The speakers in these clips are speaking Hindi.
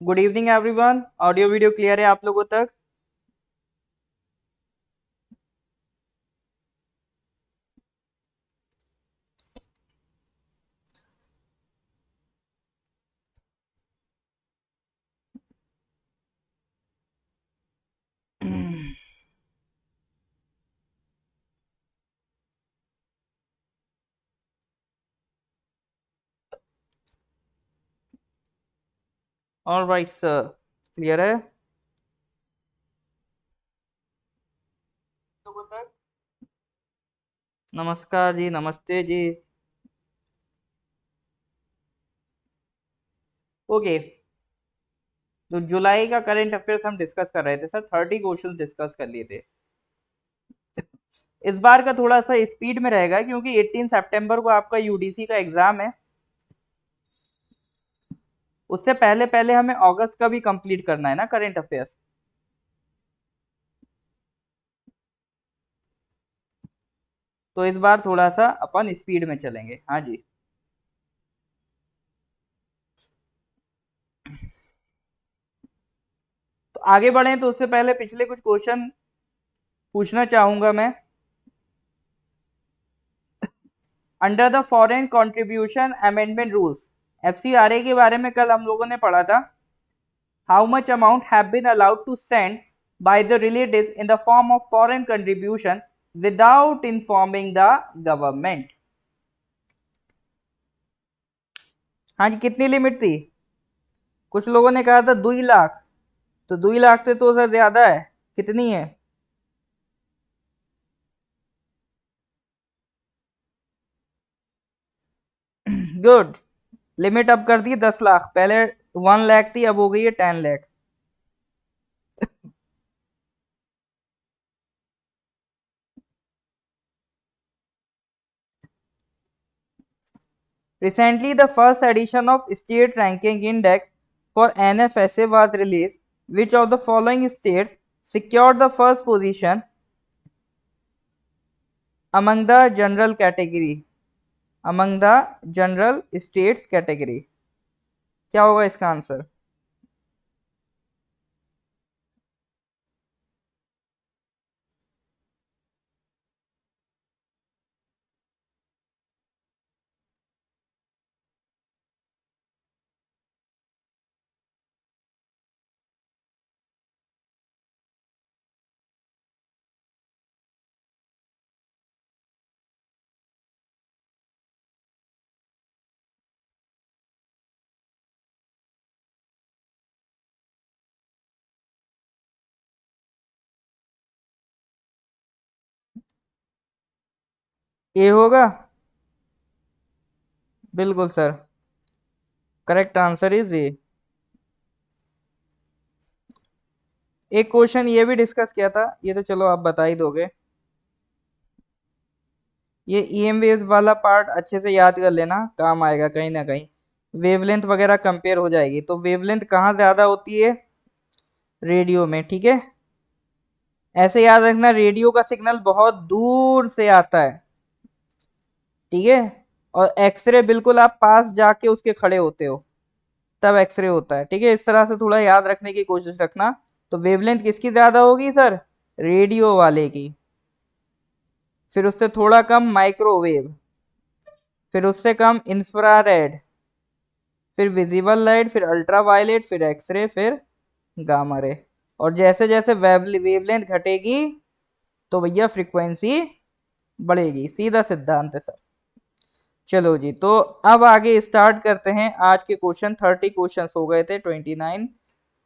Good evening everyone. Audio video clear है आप लोगों तक? ऑल राइट सर, क्लियर है लोगों तक? नमस्कार जी, नमस्ते जी। ओके, तो जुलाई का करंट अफेयर्स हम डिस्कस कर रहे थे सर। 30 क्वेश्चन डिस्कस कर लिए थे। इस बार का थोड़ा सा स्पीड में रहेगा क्योंकि 18 सितंबर को आपका यूडीसी का एग्जाम है। उससे पहले पहले हमें अगस्त का भी कंप्लीट करना है ना करंट अफेयर्स। तो इस बार थोड़ा सा अपन स्पीड में चलेंगे। हाँ जी। तो आगे बढ़े तो उससे पहले पिछले कुछ क्वेश्चन पूछना चाहूंगा मैं। Under the foreign contribution amendment rules, FCRA के बारे में कल हम लोगों ने पढ़ा था। How much amount have been allowed to send by the relatives in the form of foreign contribution without informing the government. हाँ जी, कितनी लिमिट थी? कुछ लोगों ने कहा था 2 लाख। तो 2 लाख से तो सर ज्यादा है। कितनी है? गुड। लिमिट अब कर दी 10 लाख। पहले 1 लाख थी, अब हो गई है 10 lakh. Recently, the first edition of State Ranking Index for NFSA was released. Which of the following states secured the first position among the general category? Among the general states category. क्या होगा इसका आंसर? ए होगा। बिल्कुल sir, correct answer is a. एक क्वेश्चन ये भी डिस्कस किया था, ये तो चलो आप बता ही दोगे। ये ईएम वेव्स वाला पार्ट अच्छे से याद कर लेना, काम आएगा कहीं ना कहीं। वेवलेंथ वगैरह कंपेयर हो जाएगी। तो वेवलेंथ कहाँ ज्यादा होती है? रेडियो में, ठीक है। ऐसे याद रखना, रेडियो का सिग्नल बहुत दूर से आता है, ठीक है। और एक्सरे बिल्कुल आप पास जाके उसके खड़े होते हो, तब एक्सरे होता है, ठीक है। इस तरह से थोड़ा याद रखने की कोशिश रखना। तो वेवलेंथ किसकी ज्यादा होगी सर? रेडियो वाले की। फिर उससे थोड़ा कम माइक्रोवेव, फिर उससे कम इंफ्रारेड, फिर विजिबल लाइट, फिर अल्ट्रावायलेट, फिर एक्सरे, फिर गामा रे। और जैसे जैसे वेवलेंथ घटेगी तो भैया फ्रीक्वेंसी बढ़ेगी। सीधा सिद्धांत है सर। चलो जी, तो अब आगे स्टार्ट करते हैं आज के क्वेश्चन। 30 क्वेश्चन हो गए थे, 29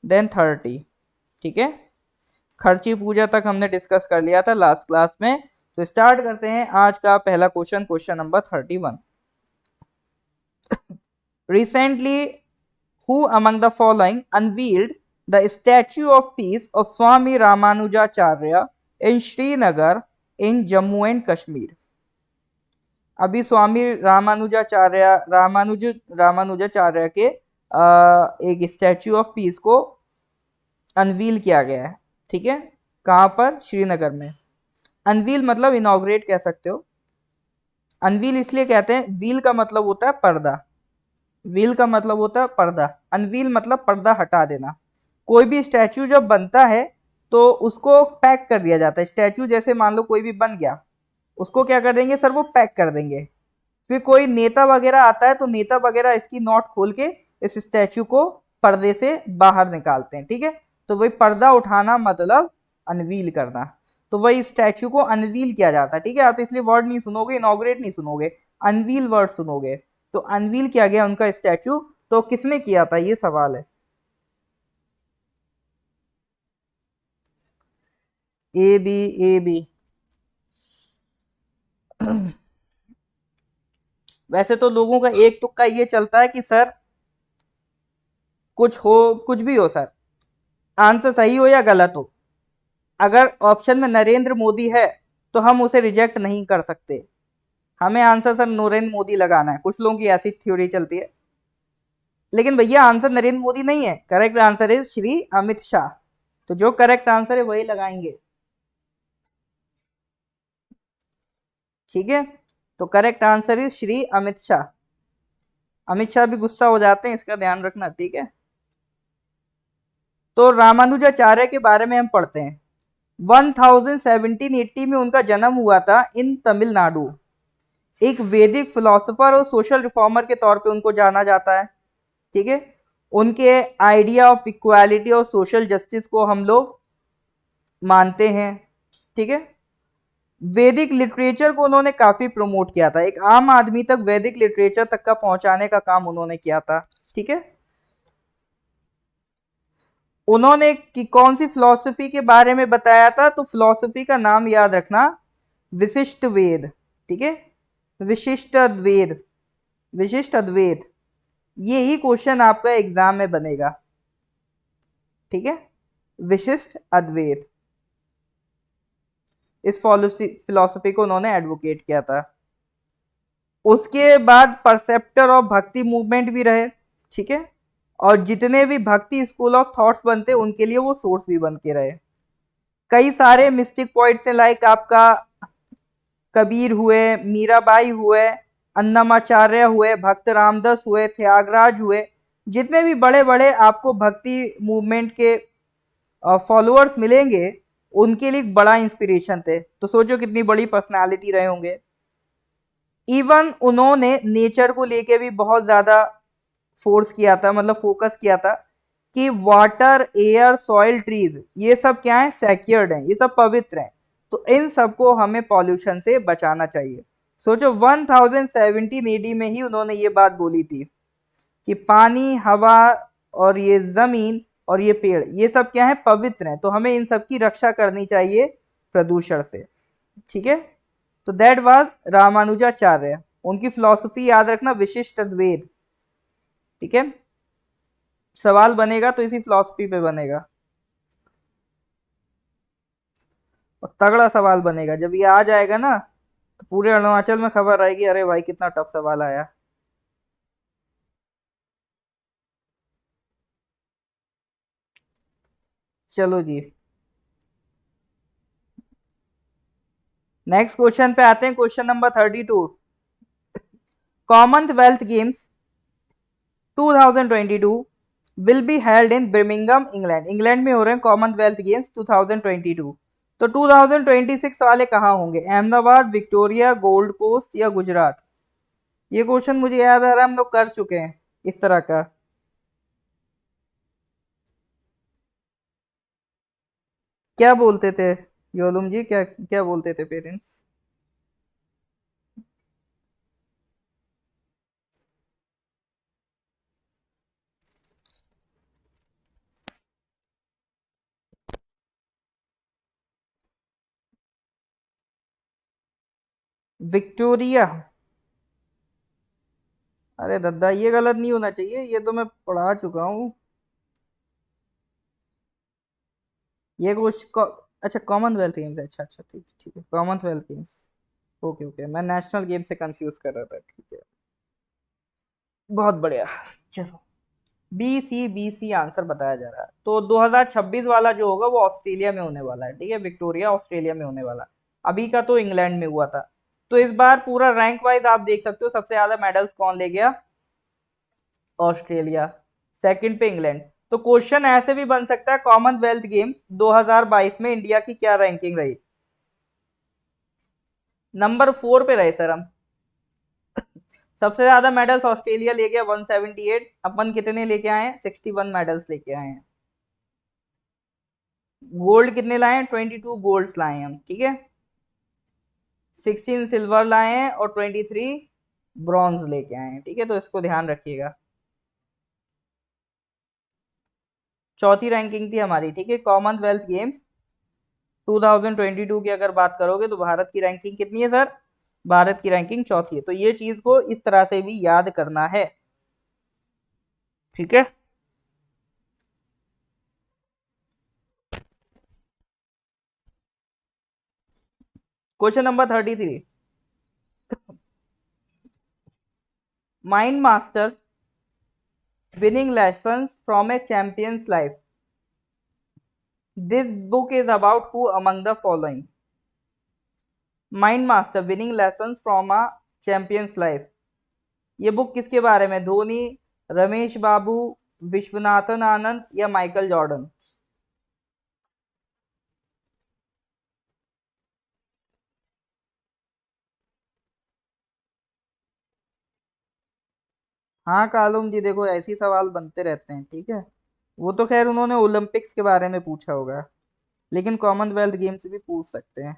देन 30, ठीक है। खर्ची पूजा तक हमने डिस्कस कर लिया था लास्ट क्लास में। तो स्टार्ट करते हैं आज का पहला question, question number 31। Recently, who among the following unveiled the statue of peace of Swami Ramanujacharya in Srinagar in Jammu and Kashmir? अभी स्वामी रामानुजाचार्य के एक स्टैच्यू ऑफ पीस को अनवील किया गया है, ठीक है। कहाँ पर? श्रीनगर में। अनवील मतलब इनॉग्रेट कह सकते हो। अनवील इसलिए कहते हैं, व्हील का मतलब होता है पर्दा। व्हील का मतलब होता है पर्दा, अनवील मतलब पर्दा हटा देना। कोई भी स्टैचू जब बनता है तो उसको पैक कर दिया जाता है। स्टैचू जैसे मान लो कोई भी बन गया, उसको क्या कर देंगे सर, वो पैक कर देंगे। फिर कोई नेता वगैरह आता है तो नेता वगैरह इसकी नोट खोल के इस स्टैचू को पर्दे से बाहर निकालते हैं, ठीक है। तो वही पर्दा उठाना मतलब अनवील करना। तो वही स्टैचू को अनवील किया जाता है, ठीक है। आप इसलिए वर्ड नहीं सुनोगे, इनॉग्रेट नहीं सुनोगे, अनवील वर्ड सुनोगे। तो अनवील किया गया उनका स्टैचू। तो किसने किया था, ये सवाल है। A B, A B. वैसे तो लोगों का एक तुक्का ये चलता है कि सर कुछ हो, कुछ भी हो सर, आंसर सही हो या गलत हो, अगर ऑप्शन में नरेंद्र मोदी है तो हम उसे रिजेक्ट नहीं कर सकते। हमें आंसर सर नरेंद्र मोदी लगाना है। कुछ लोगों की ऐसी थ्योरी चलती है, लेकिन भैया आंसर नरेंद्र मोदी नहीं है, correct answer is Shri Amit Shah. तो जो करेक्ट आंसर है वही लगाएंगे, ठीक है। तो correct answer is Shri Amit Shah. Amit Shah भी गुस्सा हो जाते हैं, इसका ध्यान रखना, ठीक है। तो रामानुजाचार्य के बारे में हम पढ़ते हैं। 1780 में उनका जन्म हुआ था इन तमिलनाडु। एक वैदिक फिलोसोफर और सोशल रिफॉर्मर के तौर पे उनको जाना जाता है, ठीक है। उनके आइडिया ऑफ इक्वालिटी और सोशल जस्टिस को हम लोग मानते हैं, ठीक है। वैदिक लिटरेचर को उन्होंने काफी प्रमोट किया था, एक आम आदमी तक वैदिक लिटरेचर तक का पहुंचाने का काम उन्होंने किया था, ठीक है। उन्होंने कि कौन सी फिलॉसफी के बारे में बताया था, तो फिलॉसफी का नाम याद रखना, विशिष्ट वेद, ठीक है। विशिष्ट अद्वैत, विशिष्ट अद्वैत, ये ही क्वेश्चन आपका एग्जाम में बनेगा, ठीक है। विशिष्ट अद्वैत, इस फिलॉसफी को उन्होंने एडवोकेट किया था। उसके बाद परसेप्टर ऑफ भक्ति मूवमेंट भी रहे, ठीक है। और जितने भी भक्ति स्कूल ऑफ थॉट्स बनते उनके लिए वो सोर्स भी बन के रहे। कई सारे मिस्टिक पॉइंट्स हैं, लाइक आपका कबीर हुए, मीराबाई हुए, अन्नमाचार्य हुए, भक्त रामदास हुए, त्यागराज हुए। जितने भी बड़े बड़े आपको भक्ति मूवमेंट के फॉलोअर्स मिलेंगे, उनके लिए बड़ा इंस्पिरेशन थे। तो सोचो कितनी बड़ी पर्सनालिटी रहे होंगे। इवन उन्होंने नेचर को लेके भी बहुत ज्यादा फोर्स किया था, मतलब फोकस किया था कि वाटर, एयर, सॉइल, ट्रीज, ये सब क्या है, सेक्योर्ड हैं, ये सब पवित्र हैं। तो इन सबको हमें पॉल्यूशन से बचाना चाहिए। सोचो 1017 एडी में ही उन्होंने ये बात बोली थी कि पानी, हवा और ये जमीन और ये पेड़, ये सब क्या है, पवित्र हैं। तो हमें इन सब की रक्षा करनी चाहिए प्रदूषण से, ठीक है। तो दैट वाज रामानुजाचार्य। उनकी फिलॉसफी याद रखना, विशिष्ट अद्वैत, ठीक है। सवाल बनेगा तो इसी फिलॉसफी पे बनेगा, और तगड़ा सवाल बनेगा। जब ये आ जाएगा ना तो पूरे अरुणाचल में खबर आएगी, अरे भाई कितना टफ सवाल आया। चलो जी, नेक्स्ट क्वेश्चन पे आते हैं, question number 32। Commonwealth games 2022 will be held in Birmingham, England. England में हो रहे हैं कॉमनवेल्थ गेम्स 2022। तो 2026 वाले कहाँ होंगे, अहमदाबाद, विक्टोरिया, गोल्ड कोस्ट या गुजरात। ये क्वेश्चन मुझे याद आ रहा है हम लोग कर चुके हैं इस तरह का। क्या बोलते थे योलुम जी, क्या क्या बोलते थे पेरेंट्स। विक्टोरिया। अरे दद्दा, ये गलत नहीं होना चाहिए, ये तो मैं पढ़ा चुका हूँ। ये कुछ अच्छा कॉमनवेल्थ गेम्स है, अच्छा अच्छा, ठीक ठीक है, कॉमनवेल्थ गेम्स। ओके ओके, मैं नेशनल गेम से कंफ्यूज कर रहा था, ठीक है। बहुत बढ़िया। चलो, बी सी आंसर बताया जा रहा है। तो 2026 वाला जो होगा वो ऑस्ट्रेलिया में होने वाला है, ठीक है। विक्टोरिया ऑस्ट्रेलिया में होने वाला। अभी का तो इंग्लैंड में हुआ था। तो इस बार पूरा रैंक वाइज आप देख सकते हो सबसे ज्यादा मेडल्स कौन ले गया। ऑस्ट्रेलिया। सेकंड पे इंग्लैंड। तो क्वेश्चन ऐसे भी बन सकता है, कॉमनवेल्थ गेम्स 2022 में इंडिया की क्या रैंकिंग रही? नंबर 4 पे रहे सर हम। सबसे ज्यादा मेडल्स ऑस्ट्रेलिया लेके 178, अपन कितने लेके आए हैं? 61 मेडल्स लेके आए हैं। गोल्ड कितने लाए हैं? 22 गोल्ड्स लाए हैं हम, ठीक है। 16 सिल्वर लाए हैं और 23 ब्रॉन्ज लेके आए हैं, ठीक है, तो इसको ध्यान रखिएगा। चौथी रैंकिंग थी हमारी, ठीक है। कॉमनवेल्थ गेम्स 2022 की अगर बात करोगे तो भारत की रैंकिंग कितनी है सर? भारत की रैंकिंग चौथी है। तो ये चीज को इस तरह से भी याद करना है, ठीक है। Question number 33। Mind master winning lessons from A champions life, this book is about who among the following? Mind master winning lessons from a champions life, ये बुक किसके बारे में? धोनी, रमेश बाबू, विश्वनाथन आनंद या माइकल जॉर्डन? हाँ कालूम जी, देखो ऐसी सवाल बनते रहते हैं, ठीक है। वो तो खैर उन्होंने ओलंपिक्स के बारे में पूछा होगा, लेकिन कॉमनवेल्थ गेम्स भी पूछ सकते हैं।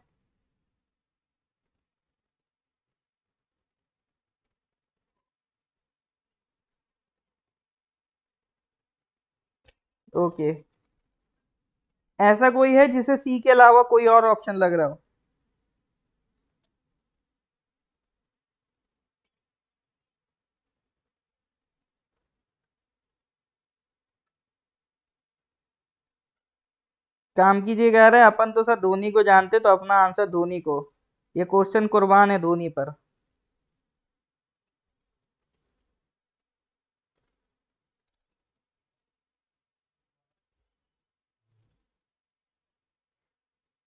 ओके। ऐसा कोई है जिसे सी के अलावा कोई और ऑप्शन लग रहा हो? काम कीजिए, कह रहे हैं अपन तो सर धोनी को जानते, तो अपना आंसर धोनी को। ये क्वेश्चन कुर्बान है धोनी पर।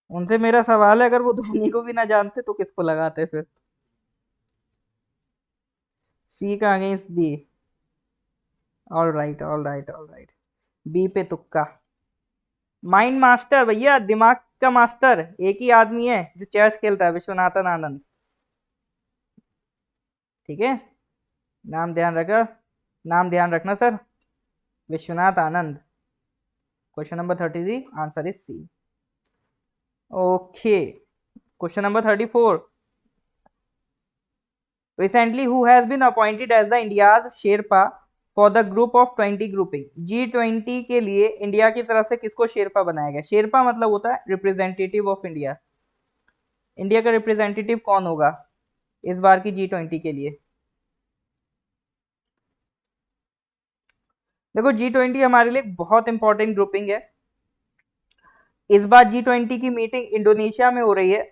उनसे मेरा सवाल है, अगर वो धोनी को भी ना जानते तो किसको लगाते फिर? सी का against B. All right, all right, all right. B पे तुक्का। माइंड मास्टर भैया, दिमाग का मास्टर एक ही आदमी है जो चेस खेलता है, विश्वनाथन आनंद, ठीक है। नाम ध्यान रखा, नाम ध्यान रखना sir, Vishwanath Anand. Question number 33, answer is C. Okay. Question number 34। Recently, who has been appointed as the India's Sherpa for the group of 20 grouping? G20 के लिए इंडिया की तरफ से किसको शेरपा बनाया गया? शेरपा मतलब होता है रिप्रेजेंटेटिव ऑफ इंडिया। इंडिया का रिप्रेजेंटेटिव कौन होगा इस बार की G20 के लिए? देखो G20 हमारे लिए बहुत इंपॉर्टेंट ग्रुपिंग है। इस बार G20 की मीटिंग इंडोनेशिया में हो रही है,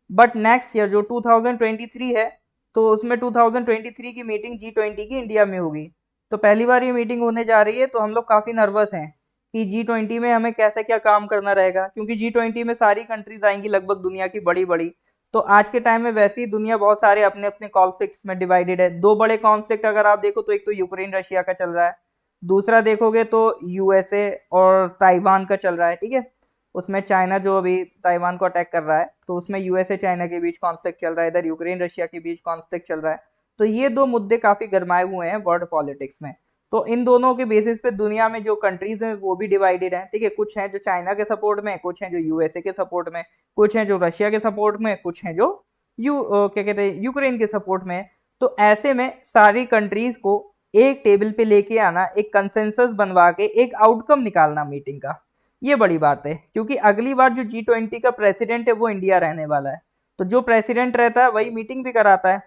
बट नेक्स्ट ईयर जो 2023 है, तो उसमें 2023 की मीटिंग G20 की इंडिया में होगी। तो पहली बार ये मीटिंग होने जा रही है, तो हम लोग काफ़ी नर्वस हैं कि G20 में हमें कैसे क्या काम करना रहेगा, क्योंकि G20 में सारी कंट्रीज आएंगी लगभग दुनिया की बड़ी बड़ी। तो आज के टाइम में वैसे ही दुनिया बहुत सारे अपने अपने कॉन्फ्लिक्ट्स में डिवाइडेड है। दो बड़े कॉन्फ्लिक्ट अगर आप देखो तो एक तो यूक्रेन रशिया का चल रहा है, दूसरा देखोगे तो यूएसए और ताइवान का चल रहा है, ठीक है। उसमें चाइना जो अभी ताइवान को अटैक कर रहा है, तो उसमें यूएसए चाइना के बीच कॉन्फ्लिक्ट चल रहा है, इधर यूक्रेन रशिया के बीच कॉन्फ्लिक्ट चल रहा है। तो ये दो मुद्दे काफी गरमाए हुए हैं वर्ल्ड पॉलिटिक्स में। तो इन दोनों के बेसिस पे दुनिया में जो कंट्रीज हैं वो भी डिवाइडेड हैं, ठीक है। कुछ हैं जो चाइना के सपोर्ट में, कुछ हैं जो यूएसए के सपोर्ट में, कुछ हैं जो रशिया के सपोर्ट में, कुछ हैं जो क्या कहते हैं यूक्रेन के सपोर्ट में। तो ऐसे में सारी कंट्रीज को एक टेबल पे लेके आना, एक कंसेंसस बनवा के एक आउटकम निकालना मीटिंग का, ये बड़ी बात है। क्योंकि अगली बार जो G20 का प्रेसिडेंट है वो इंडिया रहने वाला है, तो जो प्रेसिडेंट रहता है वही मीटिंग भी कराता है।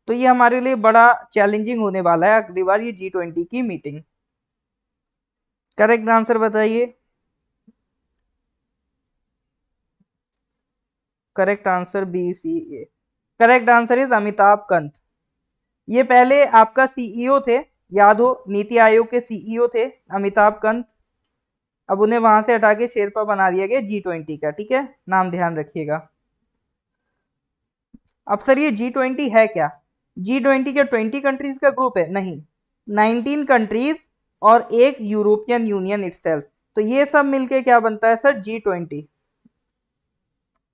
तो ये हमारे लिए बड़ा चैलेंजिंग होने वाला है अगली बार ये G20 की मीटिंग। करेक्ट आंसर बताइए। Correct answer B C A. Correct answer is Amitabh Kant. ये पहले आपका सीईओ थे, याद हो, नीति आयोग के सीईओ थे अमिताभ कंत। अब उन्हें वहां से हटा के शेरपा बना दिया गया G20 का, ठीक है। नाम ध्यान रखिएगा। अब सर ये G20 है क्या? G20 क्या 20 कंट्रीज का ग्रुप है? नहीं। 19 कंट्रीज और एक यूरोपियन यूनियन इटसेल्फ। तो ये सब मिलके क्या बनता है सर, G20।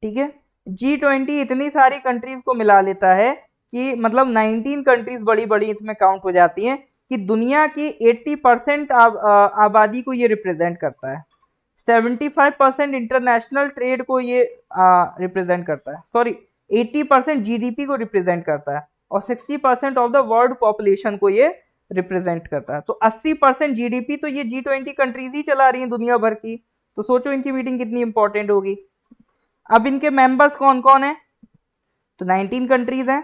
ठीक है, G20 इतनी सारी कंट्रीज को मिला लेता है कि मतलब 19 कंट्रीज बड़ी बड़ी इसमें काउंट हो जाती हैं कि दुनिया की 80% आबादी को ये रिप्रेजेंट करता है। 75% इंटरनेशनल ट्रेड को ये रिप्रेजेंट करता है, सॉरी 80% जीडीपी को रिप्रेजेंट करता है, और 60% ऑफ द वर्ल्ड पॉपुलेशन को ये रिप्रेजेंट करता है। तो 80% जीडीपी तो ये G20 कंट्रीज ही चला रही हैं दुनिया भर की। तो सोचो इनकी मीटिंग कितनी इंपॉर्टेंट होगी। अब इनके मेंबर्स कौन कौन है, तो 19 कंट्रीज हैं,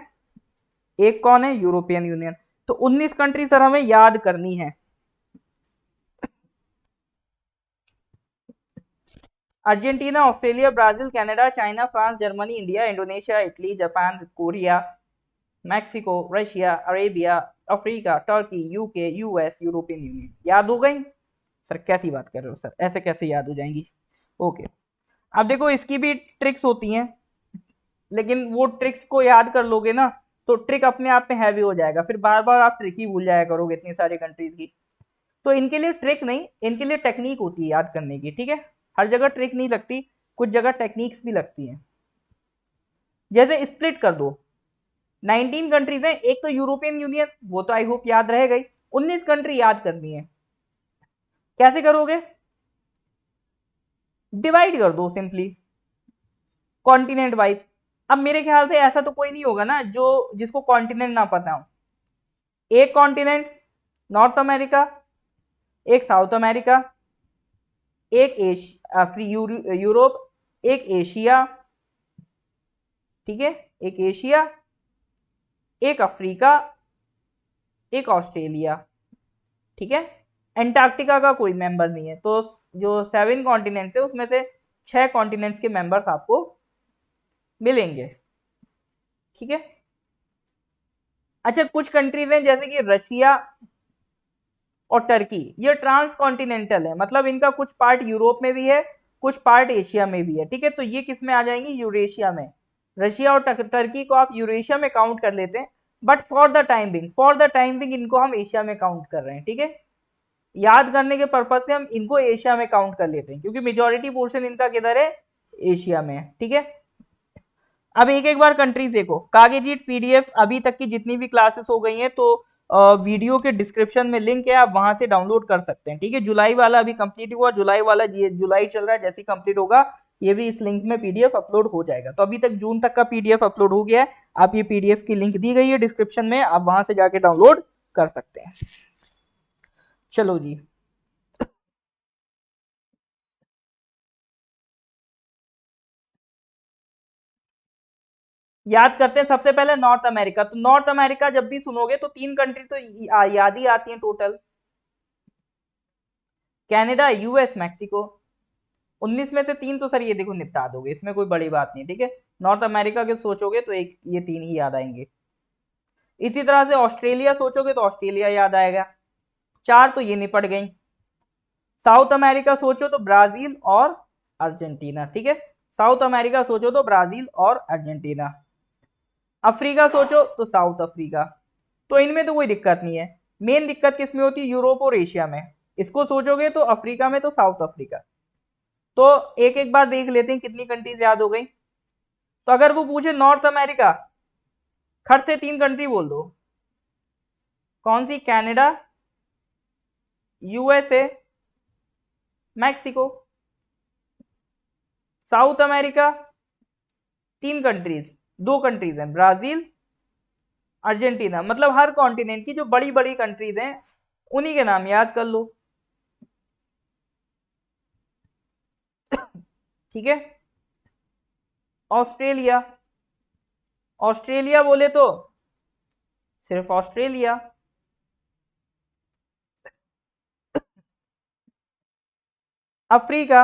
एक कौन है, यूरोपियन यूनियन। तो 19 कंट्री सर हमें याद करनी है। Argentina, Australia, Brazil, Canada, China, France, Germany, India, Indonesia, Italy, Japan, Korea, Mexico, Russia, Arabia, Africa, Turkey, UK, US, European union. याद हो गई सर? कैसी बात कर रहे हो सर, ऐसे कैसे याद हो जाएंगी? ओके। अब देखो इसकी भी ट्रिक्स होती हैं, लेकिन वो ट्रिक्स को याद कर लोगे ना तो ट्रिक अपने आप में हैवी हो जाएगा, फिर बार बार आप ट्रिक ही भूल जाया करोगे इतनी सारी कंट्रीज की। तो इनके लिए ट्रिक नहीं, इनके लिए टेक्निक होती है याद करने की। ठीक है, हर जगह ट्रिक नहीं लगती, कुछ जगह टेक्निक्स भी लगती हैं। जैसे स्प्लिट कर दो, 19 कंट्रीज हैं, एक तो यूरोपियन यूनियन, वो तो आई होप याद रह गई। 19 कंट्री याद करनी है, कैसे करोगे? डिवाइड कर दो सिंपली कॉन्टिनेंट वाइज। अब मेरे ख्याल से ऐसा तो कोई नहीं होगा ना जो जिसको कॉन्टिनेंट ना पता हो। एक कॉन्टिनेंट नॉर्थ अमेरिका, एक साउथ अमेरिका, एक यूरोप, एक एशिया, ठीक है, एक एशिया, एक अफ्रीका, एक ऑस्ट्रेलिया। ठीक है, एंटार्क्टिका का कोई मेंबर नहीं है। तो जो 7 कॉन्टिनेंट्स है उसमें से 6 कॉन्टिनेंट्स के मेंबर्स आपको मिलेंगे। ठीक है, अच्छा कुछ कंट्रीज हैं जैसे कि रशिया और टर्की, ये ट्रांस कॉन्टिनेंटल है, मतलब इनका कुछ पार्ट यूरोप में भी है, कुछ पार्ट एशिया में भी है। ठीक है, तो ये किस में आ जाएंगी, यूरेशिया में। रशिया और टर्की को आप यूरेशिया में काउंट कर लेते हैं, but for the time being इनको हम एशिया में काउंट कर रहे हैं। ठीक है, याद करने के पर्पज से हम इनको एशिया में काउंट कर लेते हैं, क्योंकि मेजोरिटी पोर्शन इनका किधर है, एशिया में है। ठीक है, अब एक एक बार कंट्रीज देखो। कागजीट पीडीएफ अभी तक की जितनी भी क्लासेस हो गई हैं, तो वीडियो के डिस्क्रिप्शन में लिंक है, आप वहां से डाउनलोड कर सकते हैं। ठीक है, जुलाई वाला अभी कंप्लीट हुआ, जुलाई वाला ये जुलाई चल रहा है, जैसे कंप्लीट होगा ये भी इस लिंक में पीडीएफ अपलोड हो जाएगा। तो अभी तक जून तक का पीडीएफ अपलोड हो गया है, आप ये पीडीएफ की लिंक दी गई है डिस्क्रिप्शन में, आप वहां से जाके डाउनलोड कर सकते हैं। चलो जी, याद करते हैं सबसे पहले नॉर्थ अमेरिका। तो नॉर्थ अमेरिका जब भी सुनोगे तो 3 कंट्री तो याद ही आती हैं टोटल, कनाडा, यूएस, मैक्सिको। 19 में से 3 तो सर ये देखो निपटा दोगे, इसमें कोई बड़ी बात नहीं। ठीक है, नॉर्थ अमेरिका के सोचोगे तो एक ये 3 ही याद आएंगे। इसी तरह से ऑस्ट्रेलिया सोचोगे तो ऑस्ट्रेलिया याद आएगा, 4 तो ये निपट गई। साउथ अमेरिका सोचो तो ब्राजील और अर्जेंटीना। ठीक है, साउथ अमेरिका सोचो तो ब्राजील और अर्जेंटीना। अफ्रीका सोचो तो साउथ अफ्रीका। तो इनमें तो कोई दिक्कत नहीं है, मेन दिक्कत किस में होती है, यूरोप और एशिया में। इसको सोचोगे तो अफ्रीका में तो साउथ अफ्रीका। तो एक एक बार देख लेते हैं कितनी कंट्रीज याद हो गई। तो अगर वो पूछे नॉर्थ अमेरिका, खट से 3 कंट्री बोल दो। कौन सी, Canada, USA, Mexico. South America 3 countries, 2 countries हैं, ब्राजील, अर्जेंटीना। मतलब हर कॉन्टिनेंट की जो बड़ी बड़ी कंट्रीज हैं उन्हीं के नाम याद कर लो। ठीक है, ऑस्ट्रेलिया, ऑस्ट्रेलिया बोले तो सिर्फ ऑस्ट्रेलिया। अफ्रीका,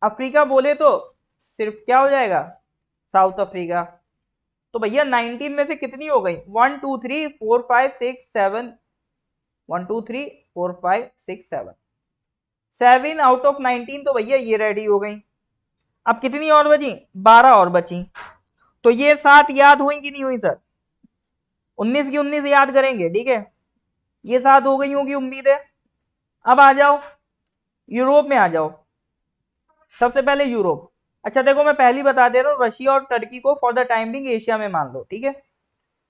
अफ्रीका बोले तो सिर्फ क्या हो जाएगा, साउथ अफ्रीका। तो भैया 19 में से कितनी हो गई, 1 2 3 4 5 6 7, 1 2 3 4 5 6 7, 7 आउट ऑफ 19 तो भैया ये रेडी हो गई। अब कितनी और बची, 12 और बची। तो ये 7 याद हुई कि नहीं हुई सर, 19 की 19 याद करेंगे। ठीक है, ये 7 हो गई होगी उम्मीद है। अब आ जाओ यूरोप में आ जाओ। सबसे पहले यूरोप। अच्छा देखो मैं पहली बता दे रहा हूँ, रशिया और टर्की को for the time being Asia में मान लो, ठीक है,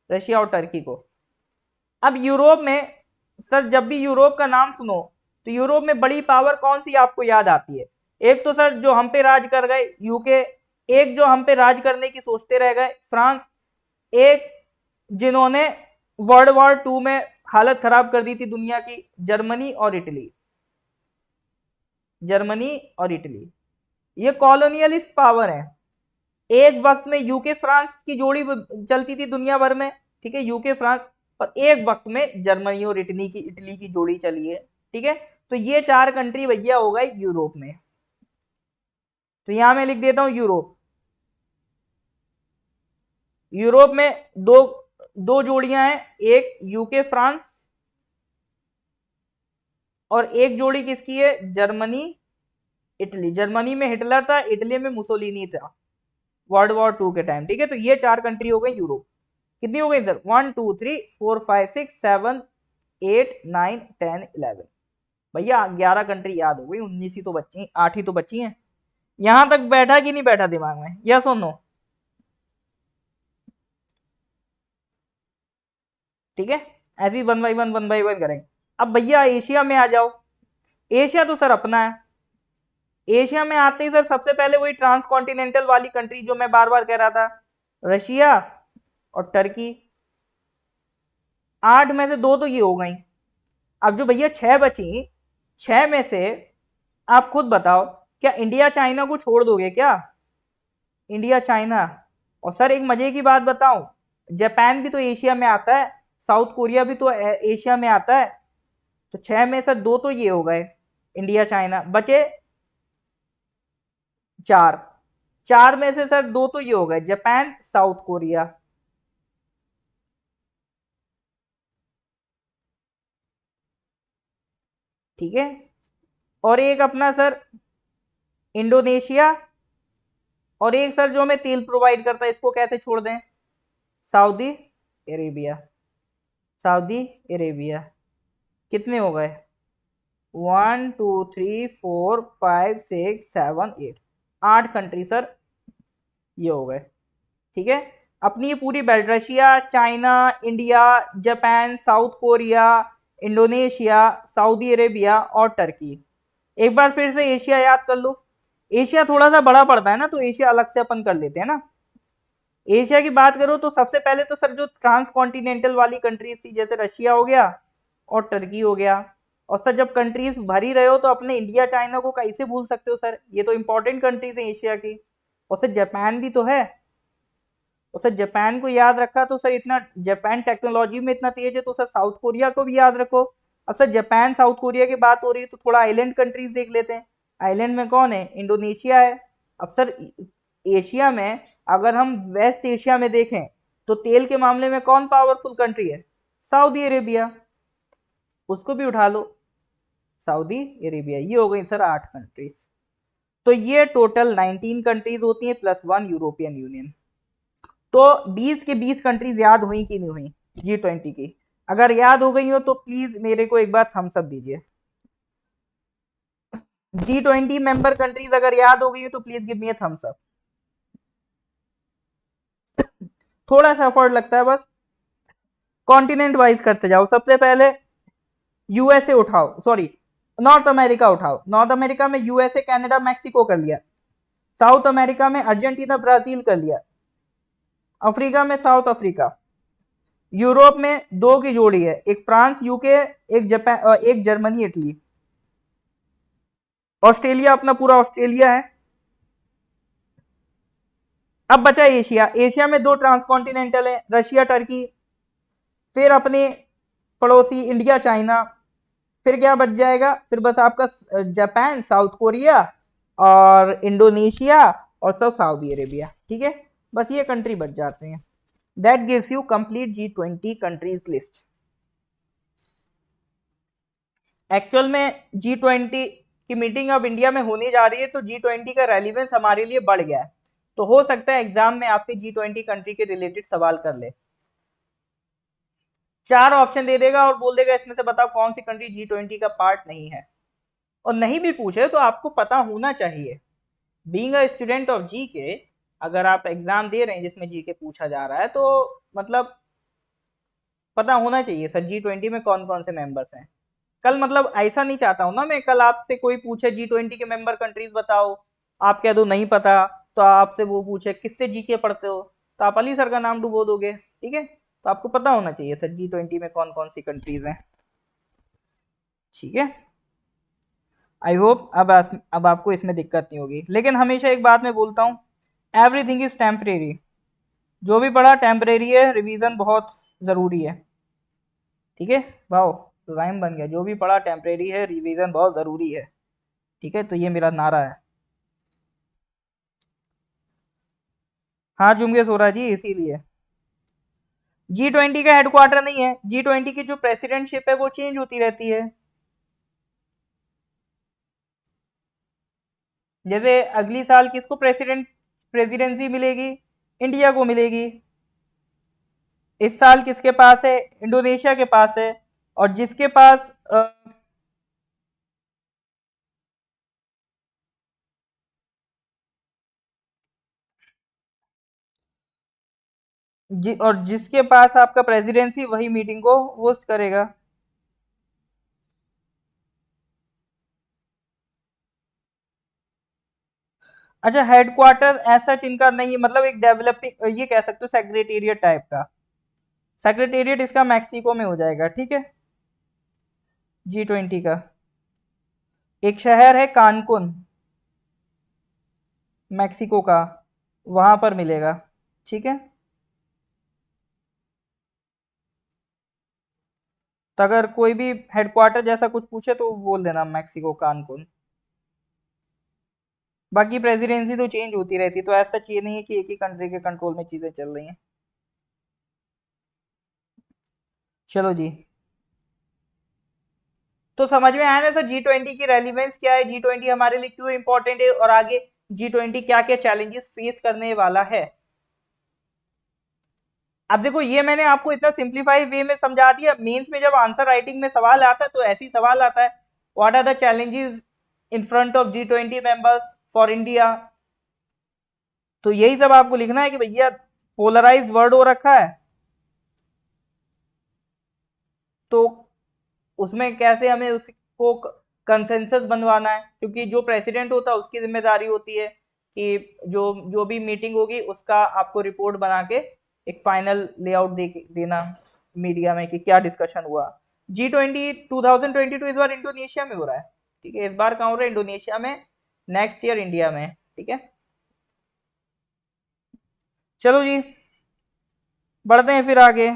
रशिया और टर्की को। अब यूरोप में सर जब भी यूरोप का नाम सुनो तो यूरोप में बड़ी पावर कौन सी आपको याद आती है? एक तो सर जो हम पे राज कर गए यूके, एक जो हम पे राज करने की सोचते रह गए फ्रांस, एक जिन्होंने वर्ल्ड वॉर 2 में हालत खराब कर दी थी दुनिया की, जर्मनी और इटली। जर्मनी और इटली ये कॉलोनियलिस्ट पावर है। एक वक्त में यूके फ्रांस की जोड़ी चलती थी दुनिया भर में, ठीक है, यूके फ्रांस, और एक वक्त में जर्मनी और इटली की जोड़ी चली है, ठीक है। तो ये 4 कंट्री भैया हो गए यूरोप में। तो यहां मैं लिख देता हूं यूरोप। यूरोप में दो दो जोड़ियां हैं, एक यूके फ्रांस और एक जोड़ी किसकी है, जर्मनी इटली। जर्मनी में हिटलर था, इटली में मुसोलिनी था वर्ल्ड वॉर 2 के टाइम, ठीक है। तो ये 4 कंट्री हो गई यूरोप। कितनी हो गई सर, 1 2 3 4 5 6 7 8 9 10 11। भैया 11 कंट्री याद हो गई, 19 ही तो बची, 8 ही तो बची हैं। यहां तक बैठा कि नहीं बैठा दिमाग में, यस और नो? ठीक है, ऐसे ही वन बाई वन करेंगे। अब भैया एशिया में आ जाओ। एशिया तो सर अपना है। एशिया में आते ही सर सबसे पहले वही ट्रांस कॉन्टिनेंटल वाली कंट्री जो मैं बार बार कह रहा था, रशिया और टर्की। 8 में से 2 तो ये हो गई। अब जो भैया 6 बची, 6 में से आप खुद बताओ, क्या इंडिया चाइना को छोड़ दोगे क्या? इंडिया चाइना, और सर एक मजे की बात बताऊं, जापान भी तो एशिया में आता है, साउथ कोरिया भी तो एशिया में आता है। तो 6 में सर 2 तो ये हो गए, इंडिया चाइना, बचे 4। 4 में से सर 2 तो ये हो गए, जापान साउथ कोरिया। ठीक है, और एक अपना सर इंडोनेशिया, और एक सर जो हमें तेल प्रोवाइड करता है, इसको कैसे छोड़ दें, सऊदी अरेबिया। Saudi Arabia. कितने हो गए, 1 2 3 4 5 6 7 8, 8 कंट्री सर ये हो गए। ठीक है, अपनी ये पूरी belt, Russia, China, India, Japan, south Korea, Indonesia, Saudi Arabia और टर्की। एक बार फिर से एशिया याद कर लो। एशिया थोड़ा सा बड़ा पड़ता है ना, तो एशिया अलग से अपन कर लेते हैं ना। एशिया की बात करो तो सबसे पहले तो सर जो ट्रांस कॉन्टिनेंटल वाली कंट्रीज थी, जैसे रशिया हो गया और टर्की हो गया। और सर जब कंट्रीज भर ही रहे हो तो अपने इंडिया चाइना को कैसे भूल सकते हो सर, ये तो इंपॉर्टेंट कंट्रीज है एशिया की। और सर जापान भी तो है, और सर जापान को याद रखा तो सर इतना जापान टेक्नोलॉजी में इतना तेज है, तो सर साउथ कोरिया को भी याद रखो। अब सर जापान साउथ कोरिया की बात हो रही है तो थोड़ा आइलैंड कंट्रीज देख लेते हैं। आइलैंड में कौन है, इंडोनेशिया है। अब सर एशिया में अगर हम वेस्ट एशिया में देखें तो तेल के मामले में कौन पावरफुल कंट्री है, सऊदी अरेबिया, उसको भी उठा लो, सऊदी अरेबिया। ये हो गई सर 8 कंट्रीज। तो ये टोटल 19 कंट्रीज होती हैं प्लस 1 यूरोपियन यूनियन। तो 20 के 20 कंट्रीज याद हुई कि नहीं हुई G20 की? अगर याद हो गई हो तो प्लीज मेरे को एक बार थम्स अप दीजिए। G20 मेंबर कंट्रीज अगर याद हो गई हो तो please give me a thumbs up. थोड़ा सा एफर्ट लगता है बस, कॉन्टिनेंट वाइज करते जाओ। सबसे पहले यूएसए उठाओ, सॉरी नॉर्थ अमेरिका उठाओ। नॉर्थ अमेरिका में यूएसए, कनाडा, मैक्सिको कर लिया। साउथ अमेरिका में अर्जेंटीना, ब्राजील कर लिया। अफ्रीका में साउथ अफ्रीका। यूरोप में 2 की जोड़ी है, एक फ्रांस यूके, एक जापान, एक जर्मनी इटली। ऑस्ट्रेलिया अपना पूरा ऑस्ट्रेलिया है। अब बचा एशिया। एशिया में 2 ट्रांसकॉन्टिनेंटल है, रशिया टर्की, फिर अपने पड़ोसी इंडिया चाइना। फिर क्या बच जाएगा, फिर बस आपका जापान, साउथ कोरिया और इंडोनेशिया और सब सऊदी अरेबिया। ठीक है, बस ये कंट्री बच जाते हैं। That gives you complete G20 countries list. Actual में G20 की मीटिंग अब इंडिया में होने जा रही है, तो G20 का रेलिवेंस हमारे लिए बढ़ गया है। तो हो सकता है एग्जाम में आपसे G20 कंट्री के रिलेटेड सवाल कर ले। 4 ऑप्शन दे देगा और बोल देगा इसमें से बताओ कौन सी कंट्री G20 का पार्ट नहीं है। और नहीं भी पूछे तो आपको पता होना चाहिए, बीइंग अ स्टूडेंट ऑफ जी के, अगर आप एग्जाम दे रहे हैं जिसमें जी के पूछा जा रहा है तो मतलब पता होना चाहिए सर G20 में कौन कौन से मेंबर्स हैं। कल मतलब ऐसा नहीं चाहता हूं ना मैं, कल आपसे कोई पूछे G20 के मेंबर कंट्रीज बताओ, आप कह दो नहीं पता, तो आपसे वो पूछे किससे जीके पढ़ते हो, तो आप अली सर का नाम डुबो दोगे। ठीक है, तो आपको पता होना चाहिए सर G20 में कौन कौन सी कंट्रीज हैं। ठीक है, आई होप अब आपको इसमें दिक्कत नहीं होगी। लेकिन हमेशा एक बात मैं बोलता हूँ, एवरीथिंग इज टेम्परेरी। जो भी पढ़ा टेम्परेरी है, रिवीजन बहुत ज़रूरी है। ठीक है भाव, तो राइम बन गया, जो भी पढ़ा टेम्परेरी है, रिवीजन बहुत ज़रूरी है। ठीक है, तो ये मेरा नारा है। हाँ जुम्बियस हो रहा है जी, इसीलिए। G20 का हेडक्वार्टर नहीं है, G20 की जो प्रेसिडेंटशिप है वो चेंज होती रहती है। जैसे अगली साल किसको प्रेसिडेंसी मिलेगी, इंडिया को मिलेगी। इस साल किसके पास है, इंडोनेशिया के पास है। और जिसके पास और जिसके पास आपका प्रेसिडेंसी वही मीटिंग को होस्ट करेगा। अच्छा, हेडक्वार्टर ऐसा इनका नहीं है, मतलब एक डेवलपिंग ये कह सकते हो सेक्रेटेरिएट टाइप का। सेक्रेटेरिएट इसका मैक्सिको में हो जाएगा। ठीक है, G20 का एक शहर है कानकुन, मैक्सिको का, वहां पर मिलेगा। ठीक है, तो अगर कोई भी हेडक्वार्टर जैसा कुछ पूछे तो बोल देना मैक्सिको कानकुन। बाकी प्रेसिडेंसी तो चेंज होती रहती है, तो ऐसा चाहिए नहीं है कि एक ही कंट्री के कंट्रोल में चीजें चल रही हैं। चलो जी, तो समझ में आया ना सर G20 की रेलिवेंस क्या है, G20 हमारे लिए क्यों इंपॉर्टेंट है, और आगे G20 क्या क्या चैलेंजेस फेस करने वाला है। अब देखो, ये मैंने आपको इतना सिंप्लीफाइड वे में समझा दिया। मेंस में जब आंसर राइटिंग में सवाल आता है तो ऐसे ही सवाल आता है, what are the challenges in front of G20 members for India. तो यही सब आपको लिखना है कि भैया पोलराइज वर्ड हो रखा है, तो उसमें कैसे हमें उसको कंसेंसस बनवाना है, क्योंकि जो प्रेसिडेंट होता है उसकी जिम्मेदारी होती है कि जो जो भी मीटिंग होगी उसका आपको रिपोर्ट बना के एक फाइनल लेआउट देना मीडिया में कि क्या डिस्कशन हुआ। G20 2022 इस बार इंडोनेशिया में हो रहा है। ठीक है, इस बार कहाँ हो रहा है, इंडोनेशिया में। नेक्स्ट ईयर इंडिया में। ठीक है, चलो जी, बढ़ते हैं फिर आगे।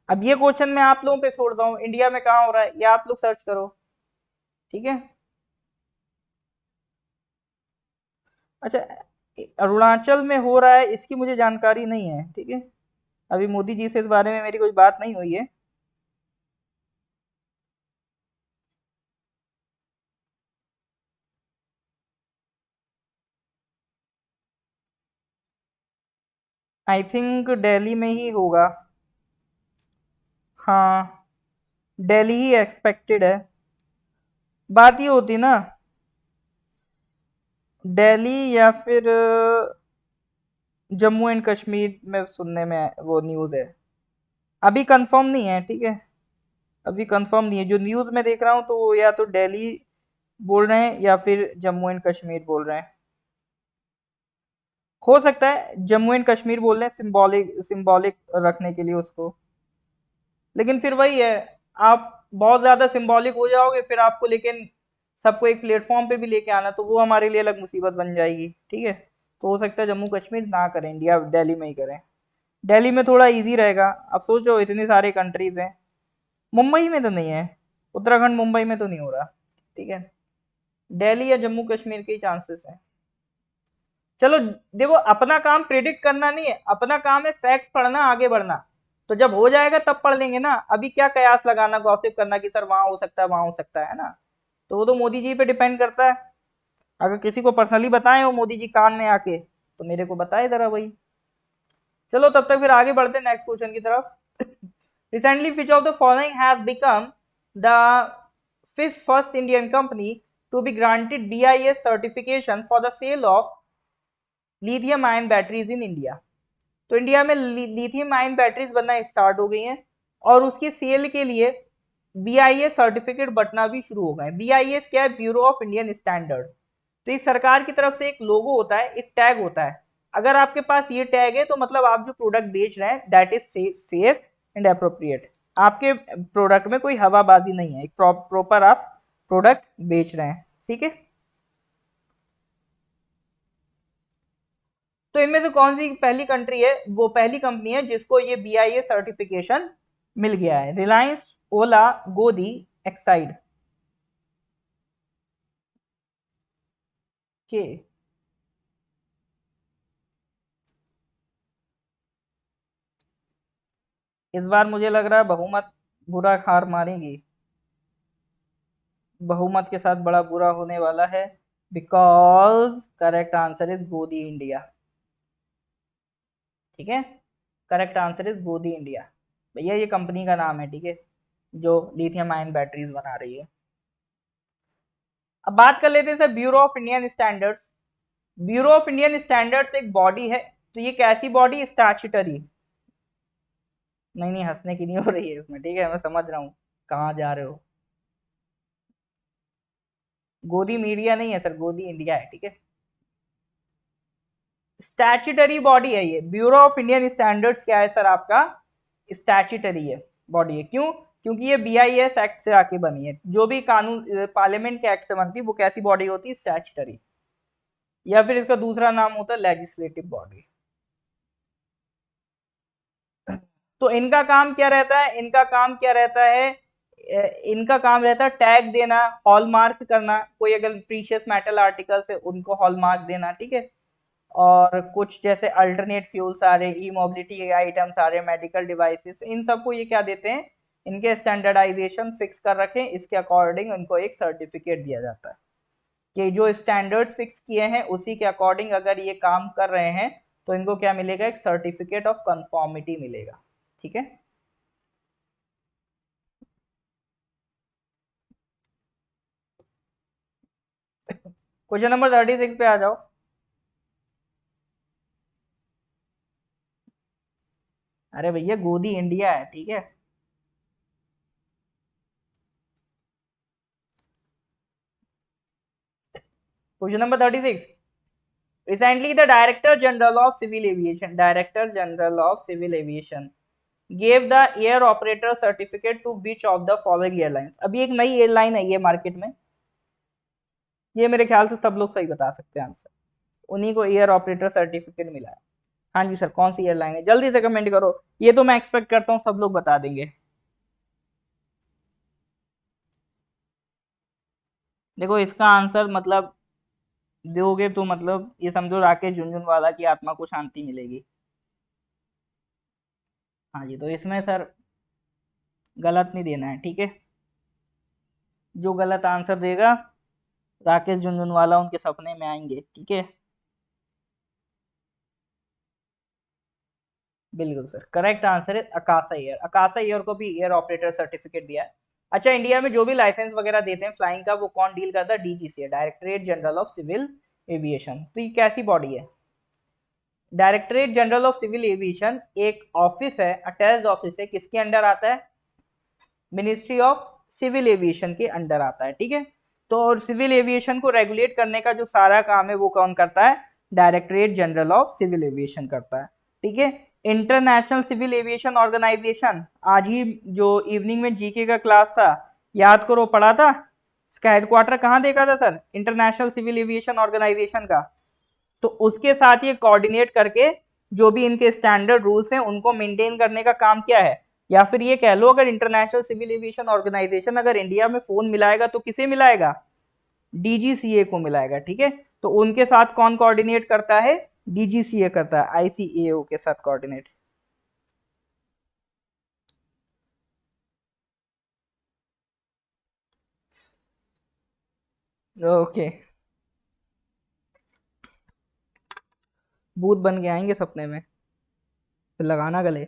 अब ये क्वेश्चन मैं आप लोगों पे छोड़ता हूँ, इंडिया में कहाँ हो रहा है ये आप लोग सर्च करो। ठीक है, अच्छा, अरुणाचल में हो रहा है इसकी मुझे जानकारी नहीं है। ठीक है, अभी मोदी जी से इस बारे में मेरी कोई बात नहीं हुई है। आई थिंक दिल्ली में ही होगा। हाँ, दिल्ली ही एक्सपेक्टेड है। बात ये होती ना, दिल्ली या फिर जम्मू एंड कश्मीर में सुनने में वो न्यूज़ है। अभी कंफर्म नहीं है। ठीक है, अभी कंफर्म नहीं है, जो न्यूज़ में देख रहा हूँ तो वो या तो दिल्ली बोल रहे हैं या फिर जम्मू एंड कश्मीर बोल रहे हैं। हो सकता है जम्मू एंड कश्मीर बोल रहे हैं, सिंबॉलिक सिंबॉलिक रखने के लिए उसको। लेकिन फिर वही है, आप बहुत ज्यादा सिंबॉलिक हो जाओगे फिर आपको, लेकिन सबको एक प्लेटफॉर्म पे भी लेके आना तो वो हमारे लिए अलग मुसीबत बन जाएगी। ठीक है, तो हो सकता है जम्मू कश्मीर ना करें, इंडिया दिल्ली में ही करें। दिल्ली में थोड़ा इजी रहेगा। अब सोचो इतनी सारे कंट्रीज हैं, मुंबई में तो नहीं है, उत्तराखंड मुंबई में तो नहीं हो रहा। ठीक है, दिल्ली या जम्मू कश्मीर के चांसेस हैं। चलो, देखो अपना काम प्रिडिक्ट करना नहीं है, अपना काम है फैक्ट पढ़ना, आगे बढ़ना। तो जब हो जाएगा तब पढ़ लेंगे ना, अभी क्या कयास लगाना, गॉसिप करना कि सर वहां हो सकता है वहां हो सकता है ना। तो वो तो मोदी जी पे डिपेंड करता है। अगर किसी को पर्सनली बताएं वो मोदी जी कान में आके तो मेरे को बताए जरा वही। चलो तब तक फिर आगे बढ़ते हैं नेक्स्ट क्वेश्चन की तरफ। Recently which of the following has become the first Indian company to be granted BIS certification for the sale of lithium ion batteries in India. तो इंडिया में लिथियम आयन बैटरीज बनना स्टार्ट हो गई हैं और उसकी सेल के लिए BIS सर्टिफिकेट बटना भी शुरू हो गए। BIS क्या है? Bureau of Indian standard. तो ये सरकार की तरफ से एक लोगो होता है, एक टैग होता है। अगर आपके पास ये टैग है तो मतलब आप जो प्रोडक्ट बेच रहे हैं that is safe and appropriate. आपके प्रोडक्ट में कोई हवाबाजी नहीं है, एक प्रॉपर आप प्रोडक्ट बेच रहे हैं। ठीक है, तो इनमें से कौन सी पहली कंट्री है, वो पहली कंपनी है जिसको ये BIS सर्टिफिकेशन मिल गया है? रिलायंस, ओला, गोदी, एक्साइड के। इस बार मुझे लग रहा है बहुमत बुरा हार मारेगी, बहुमत के साथ बड़ा बुरा होने वाला है, बिकॉज करेक्ट आंसर इज गोदी इंडिया। ठीक है, करेक्ट आंसर इज गोदी इंडिया। भैया ये कंपनी का नाम है, ठीक है, जो लिथियम आयन बैटरीज बना रही है। अब बात कर लेते हैं sir bureau of Indian standards. Bureau of Indian standards एक बॉडी है, तो ये कैसी बॉडी? स्टैच्यूटरी। नहीं नहीं, हंसने की नहीं हो रही है इसमें, ठीक है, मैं समझ रहा हूँ कहाँ जा रहे हो। गोदी मीडिया नहीं है सर, गोदी इंडिया है, ठीक है। स्टैच्यूटरी बॉडी है ये, ब्यूरो ऑफ इंडियन स्टैंडर्ड्स क्या है सर आपका? स्टैच्यूटरी है, बॉडी है। क्यों? क्योंकि ये BIS एक्ट से आके बनी है। जो भी कानून पार्लियामेंट के एक्ट से बनती है वो कैसी बॉडी होती है? स्टैच्यूटरी, या फिर इसका दूसरा नाम होता है लेजिस्लेटिव बॉडी। तो इनका काम क्या रहता है? इनका काम क्या रहता है? इनका काम रहता है टैग देना, हॉलमार्क करना, कोई अगर प्रीशियस मेटल आर्टिकल्स है उनको हॉलमार्क देना, ठीक है। और कुछ जैसे अल्टरनेट फ्यूल्स आ रहे, ई मोबिलिटी आइटम्स आ रहे, मेडिकल डिवाइसेस, इन सबको ये क्या देते हैं? इनके स्टैंडर्डाइजेशन फिक्स कर रखे, इसके अकॉर्डिंग इनको एक सर्टिफिकेट दिया जाता है कि जो स्टैंडर्ड फिक्स किए हैं उसी के अकॉर्डिंग अगर ये काम कर रहे हैं तो इनको क्या मिलेगा? एक सर्टिफिकेट ऑफ कंफॉर्मिटी मिलेगा। ठीक है, क्वेश्चन नंबर 36 पे आ जाओ। अरे भैया गोदी इंडिया है, ठीक है। Question number 36। Recently, the Director General of Civil Aviation, Director General of Civil Aviation gave the air operator certificate to which of the following airlines? अभी एक नई एयरलाइन आई है मार्केट में, ये मेरे ख्याल से सब लोग सही बता सकते हैं आंसर। उन्हीं को एयर ऑपरेटर सर्टिफिकेट मिला है। हाँ जी सर, कौन सी एयरलाइन है? जल्दी से कमेंट करो, ये तो मैं एक्सपेक्ट करता हूँ सब लोग बता देंगे। देखो इसका आंसर मतलब दोगे तो मतलब ये समझो राकेश झुनझुनवाला की आत्मा को शांति मिलेगी। हाँ जी, तो इसमें सर गलत नहीं देना है, ठीक है। जो गलत आंसर देगा राकेश झुनझुनवाला उनके सपने में आएंगे, ठीक है। बिल्कुल सर, करेक्ट आंसर है अकासा एयर। अकासा एयर को भी एयर ऑपरेटर सर्टिफिकेट दिया है। अच्छा, इंडिया में जो भी लाइसेंस वगैरह देते हैं फ्लाइंग का वो कौन डील करता है? DGCA, directorate general of civil aviation. तो ये कैसी बॉडी है? Directorate general of civil aviation एक ऑफिस है, अटैच्ड ऑफिस है, किसके अंडर आता है? मिनिस्ट्री ऑफ सिविल एविएशन के अंडर आता है, ठीक है। तो और सिविल एविएशन को रेगुलेट करने का जो सारा काम है वो कौन करता है? Directorate general of civil aviation करता है, ठीक है। इंटरनेशनल सिविल एविएशन ऑर्गेनाइजेशन, आज ही जो इवनिंग में जीके का क्लास था याद करो, पढ़ा था। इसका हेडक्वार्टर कहाँ देखा था sir? International civil aviation organisation का। तो उसके साथ ये कोऑर्डिनेट करके जो भी इनके स्टैंडर्ड रूल्स हैं उनको मेंटेन करने का काम क्या है? या फिर ये कह लो अगर इंटरनेशनल सिविल एविएशन ऑर्गेनाइजेशन अगर इंडिया में फोन मिलाएगा तो किसे मिलाएगा? DGCA को मिलाएगा, ठीक है। तो उनके साथ कौन कोऑर्डिनेट करता है? DGCA करता है ICAO के साथ कोऑर्डिनेट। ओके, भूत बन के आएंगे सपने में, फिर लगाना गले।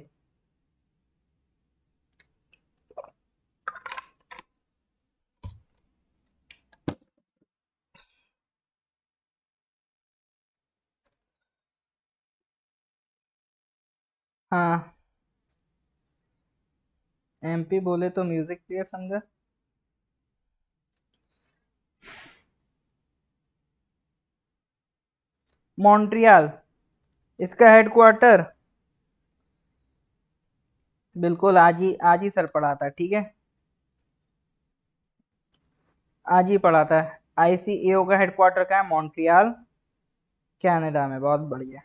हाँ, एमपी बोले तो म्यूजिक प्लेयर समझा। मॉन्ट्रियल इसका हेडक्वार्टर, बिल्कुल आज ही सर पढ़ा था, ठीक है, आज ही पढ़ा था। आईसीएओ का हेडक्वार्टर कहाँ है? मॉन्ट्रियल, कनाडा में। बहुत बढ़िया।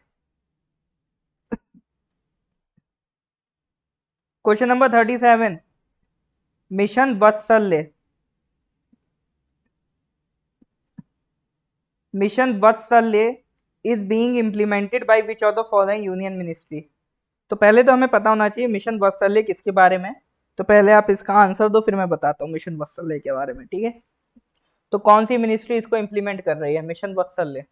क्वेश्चन नंबर 37, मिशन वात्सल्य। मिशन वात्सल्य is being implemented by which of the following union ministry. तो पहले तो हमें पता होना चाहिए मिशन वात्सल्य किसके बारे में। तो पहले आप इसका आंसर दो, फिर मैं बताता हूँ मिशन वात्सल्य के बारे में, ठीक है। तो कौन सी मिनिस्ट्री इसको इम्प्लीमेंट कर रही है, मिशन वात्सल्य?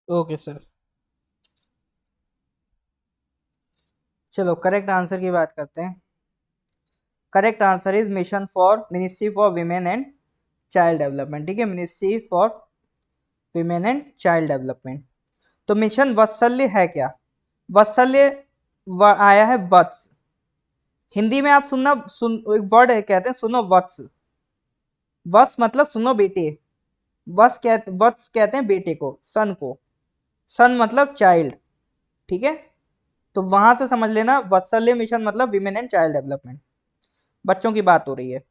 Okay sir. चलो करेक्ट आंसर की बात करते हैं। Correct answer is mission for ministry for women and child development, ठीक है, ministry for women and child development. तो मिशन वात्सल्य है क्या? वात्सल्य आया है वत्स। हिंदी में आप एक वर्ड है, कहते हैं सुनो वत्स। वत्स मतलब सुनो बेटे। वत्स कहते हैं बेटे को, सन को। सन मतलब चाइल्ड, ठीक है। तो वहां से समझ लेना वात्सल्य मिशन मतलब विमेन एंड चाइल्ड डेवलपमेंट, बच्चों की बात हो रही है।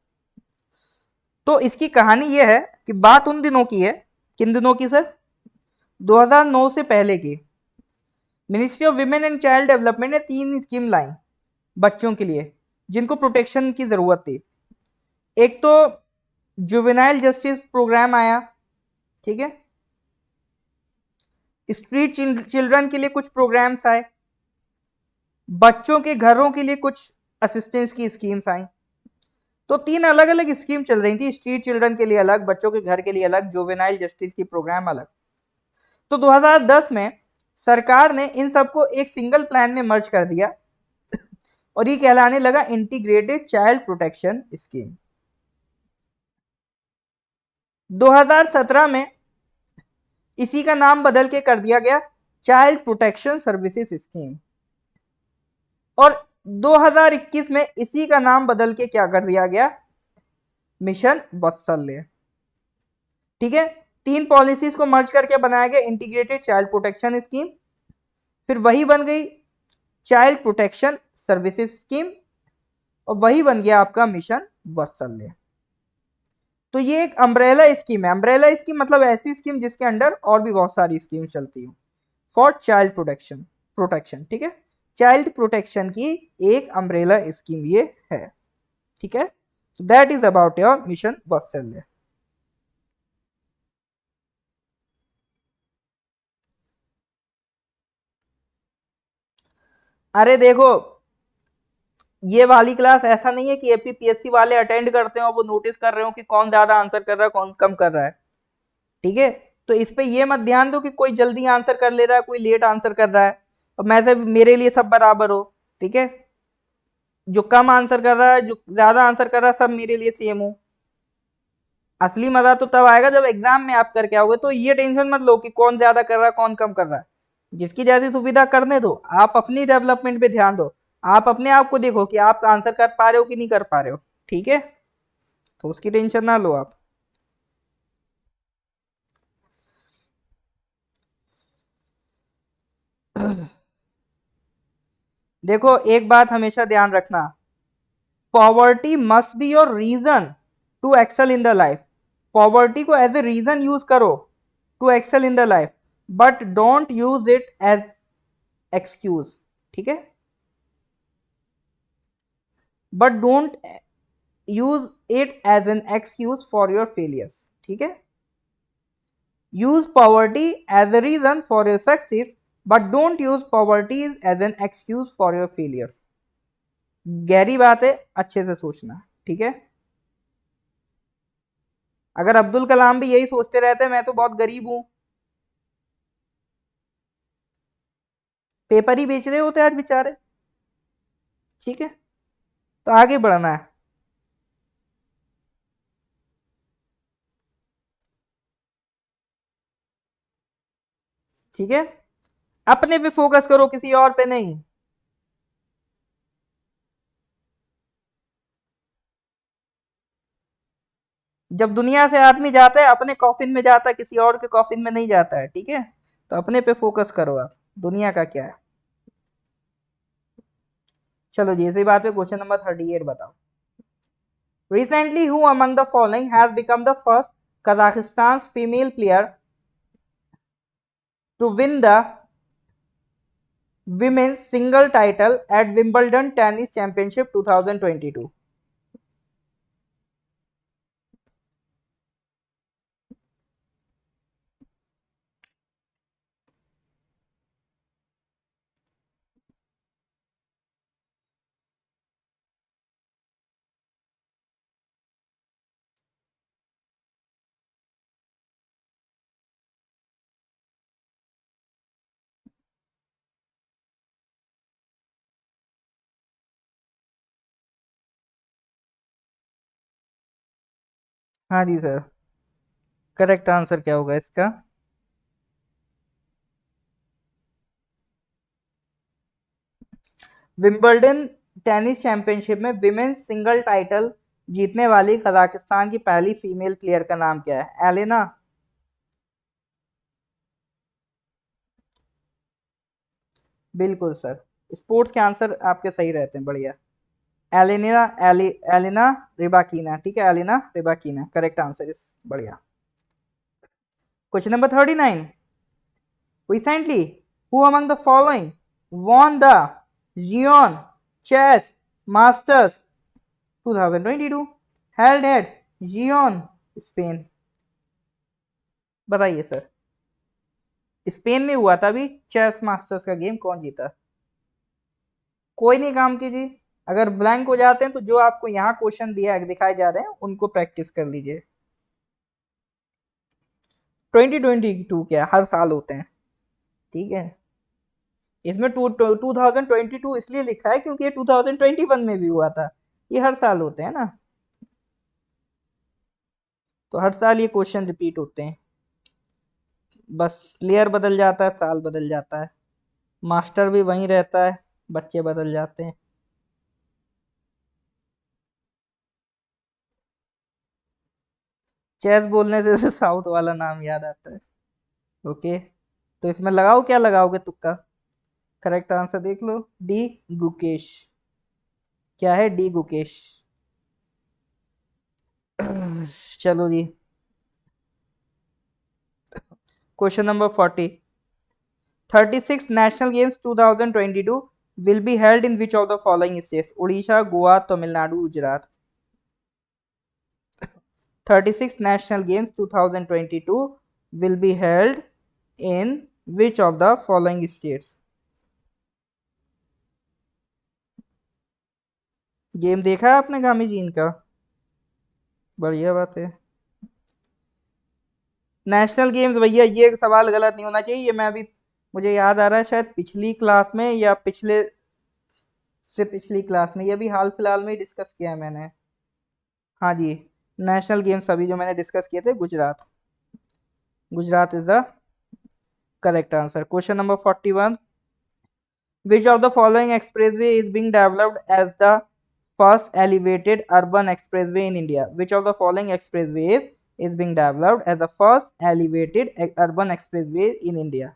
तो इसकी कहानी यह है कि बात उन दिनों की है, किन दिनों की सर? 2009 से पहले की। Ministry of women and child development ने 3 स्कीम लाई बच्चों के लिए जिनको प्रोटेक्शन की जरूरत थी। एक तो जुवेनाइल जस्टिस प्रोग्राम आया, ठीक है। स्ट्रीट चिल्ड्रन के लिए कुछ प्रोग्राम्स आए। बच्चों के घरों के लिए कुछ असिस्टेंस की स्कीम्स आई। तो 3 अलग अलग स्कीम चल रही थी, स्ट्रीट चिल्ड्रन के लिए अलग, बच्चों के घर के लिए अलग, जुवेनाइल जस्टिस की प्रोग्राम अलग। तो 2010 में सरकार ने इन सबको एक सिंगल प्लान में मर्ज कर दिया और ये कहलाने लगा इंटीग्रेटेड चाइल्ड प्रोटेक्शन स्कीम। 2017 में इसी का नाम बदल के कर दिया गया चाइल्ड प्रोटेक्शन सर्विसेज स्कीम। और 2021 में इसी का नाम बदल के क्या कर दिया गया? मिशन वात्सल्य, ठीक है। 3 पॉलिसीज को मर्ज करके बनाया गया इंटीग्रेटेड चाइल्ड प्रोटेक्शन स्कीम, फिर वही बन गई चाइल्ड प्रोटेक्शन सर्विसेज स्कीम, और वही बन गया आपका मिशन वात्सल्य। तो ये एक अम्ब्रेला स्कीम है। अम्ब्रेला स्कीम मतलब ऐसी स्कीम जिसके अंडर और भी बहुत सारी स्कीम चलती हो फॉर चाइल्ड प्रोटेक्शन। प्रोटेक्शन, ठीक है, चाइल्ड प्रोटेक्शन की एक अम्ब्रेला स्कीम ये है, ठीक है। That is about your mission वात्सल्य। अरे देखो, ये वाली क्लास ऐसा नहीं है कि एपीपीएससी वाले अटेंड करते हो, वो नोटिस कर रहे हो कि कौन ज्यादा आंसर कर रहा है कौन कम कर रहा है, ठीक है। तो इस पे ये मत ध्यान दो कि कोई जल्दी आंसर कर ले रहा है कोई लेट आंसर कर रहा है, और मैं से मेरे लिए सब बराबर हो, ठीक है। जो कम आंसर कर रहा है जो ज्यादा आंसर कर रहा है सब मेरे लिए सेम हो। असली मजा तो तब आएगा जब एग्जाम में आप करके आओगे। तो ये टेंशन मत लो कि कौन ज्यादा कर रहा है कौन कम कर रहा है, जिसकी जैसी सुविधा करने दो, आप अपनी डेवलपमेंट पे ध्यान दो। आप अपने आप को देखो कि आप आंसर कर पा रहे हो कि नहीं कर पा रहे हो, ठीक है। तो उसकी टेंशन ना लो आप। देखो एक बात हमेशा ध्यान रखना, poverty must be your reason to excel in the life. Poverty को एज ए रीजन यूज करो to excel in the life, but don't use it as excuse, ठीक है। But don't use it as an excuse for your failures, ठीक है। Use poverty as a reason for your success, but don't use poverty as an excuse for your failure. गहरी बात है, अच्छे से सोचना, ठीक है। अगर अब्दुल कलाम भी यही सोचते रहते मैं तो बहुत गरीब हूं, पेपर ही बेच रहे होते आज बेचारे, ठीक है। तो आगे बढ़ना है, ठीक है। अपने पे फोकस करो किसी और पे नहीं। जब दुनिया से आदमी जाता है अपने कॉफिन में जाता है, किसी और के कॉफिन में नहीं जाता है, ठीक है। तो अपने पे फोकस करो आप, दुनिया का क्या है। चलो जी इसी बात पे क्वेश्चन नंबर 38 बताओ। Recently, who among the following has become the first Kazakhstan's female player to win the women's single title at Wimbledon Tennis Championship 2022? हाँ जी सर, करेक्ट आंसर क्या होगा इसका? विंबलडन टेनिस चैंपियनशिप में विमेन्स सिंगल टाइटल जीतने वाली कजाकिस्तान की पहली फीमेल प्लेयर का नाम क्या है? एलेना। बिल्कुल सर, स्पोर्ट्स के आंसर आपके सही रहते हैं, बढ़िया। एलिना एलिना रिबाकीना, ठीक है, एलिना रिबाकीना करेक्ट आंसर इस, बढ़िया। Question number 39। Recently, who among the following won the Gion Chess Masters 2022 held at Gion, Spain? बताइए सर, स्पेन में हुआ था अभी चेस मास्टर्स का गेम, कौन जीता? कोई नहीं काम कीजिए, अगर ब्लैंक हो जाते हैं तो जो आपको यहाँ क्वेश्चन दिया दिखाए जा रहे हैं उनको प्रैक्टिस कर लीजिए। 2022 क्या हर साल होते हैं, ठीक है। इसमें 2022 इसलिए लिखा है क्योंकि ये 2021 में भी हुआ था, ये हर साल होते हैं ना, तो हर साल ये क्वेश्चन रिपीट होते हैं। बस प्लेयर बदल जाता है, साल बदल जाता है, मास्टर भी वहीं रहता है, बच्चे बदल जाते हैं। चेस बोलने से साउथ वाला नाम याद आता है। ओके, तो इसमें लगाओ, क्या लगाओगे तुक्का? करेक्ट आंसर देख लो, डी गुकेश। क्या है? डी गुकेश। चलो जी, question number 40। 36 national games 2022 will be held in which of the following states? Odisha, Goa, Tamil Nadu, Gujarat. 36 national games 2022 will be held in which of the following states? Game देखा है आपने गामी जी इनका? बढ़िया बात है। नेशनल गेम्स भैया, ये सवाल गलत नहीं होना चाहिए। ये मैं अभी, मुझे याद आ रहा है शायद पिछली क्लास में या पिछले से पिछली क्लास में, ये भी हाल फिलहाल में ही डिस्कस किया है मैंने। हाँ जी, नेशनल गेम्स अभी जो मैंने डिस्कस किए थे, Gujarat. Gujarat is the correct answer. Question number 41। Which of the following expressway is being developed as the first elevated urban expressway in India? Which of the following expressways is being developed as the first elevated urban expressway in India?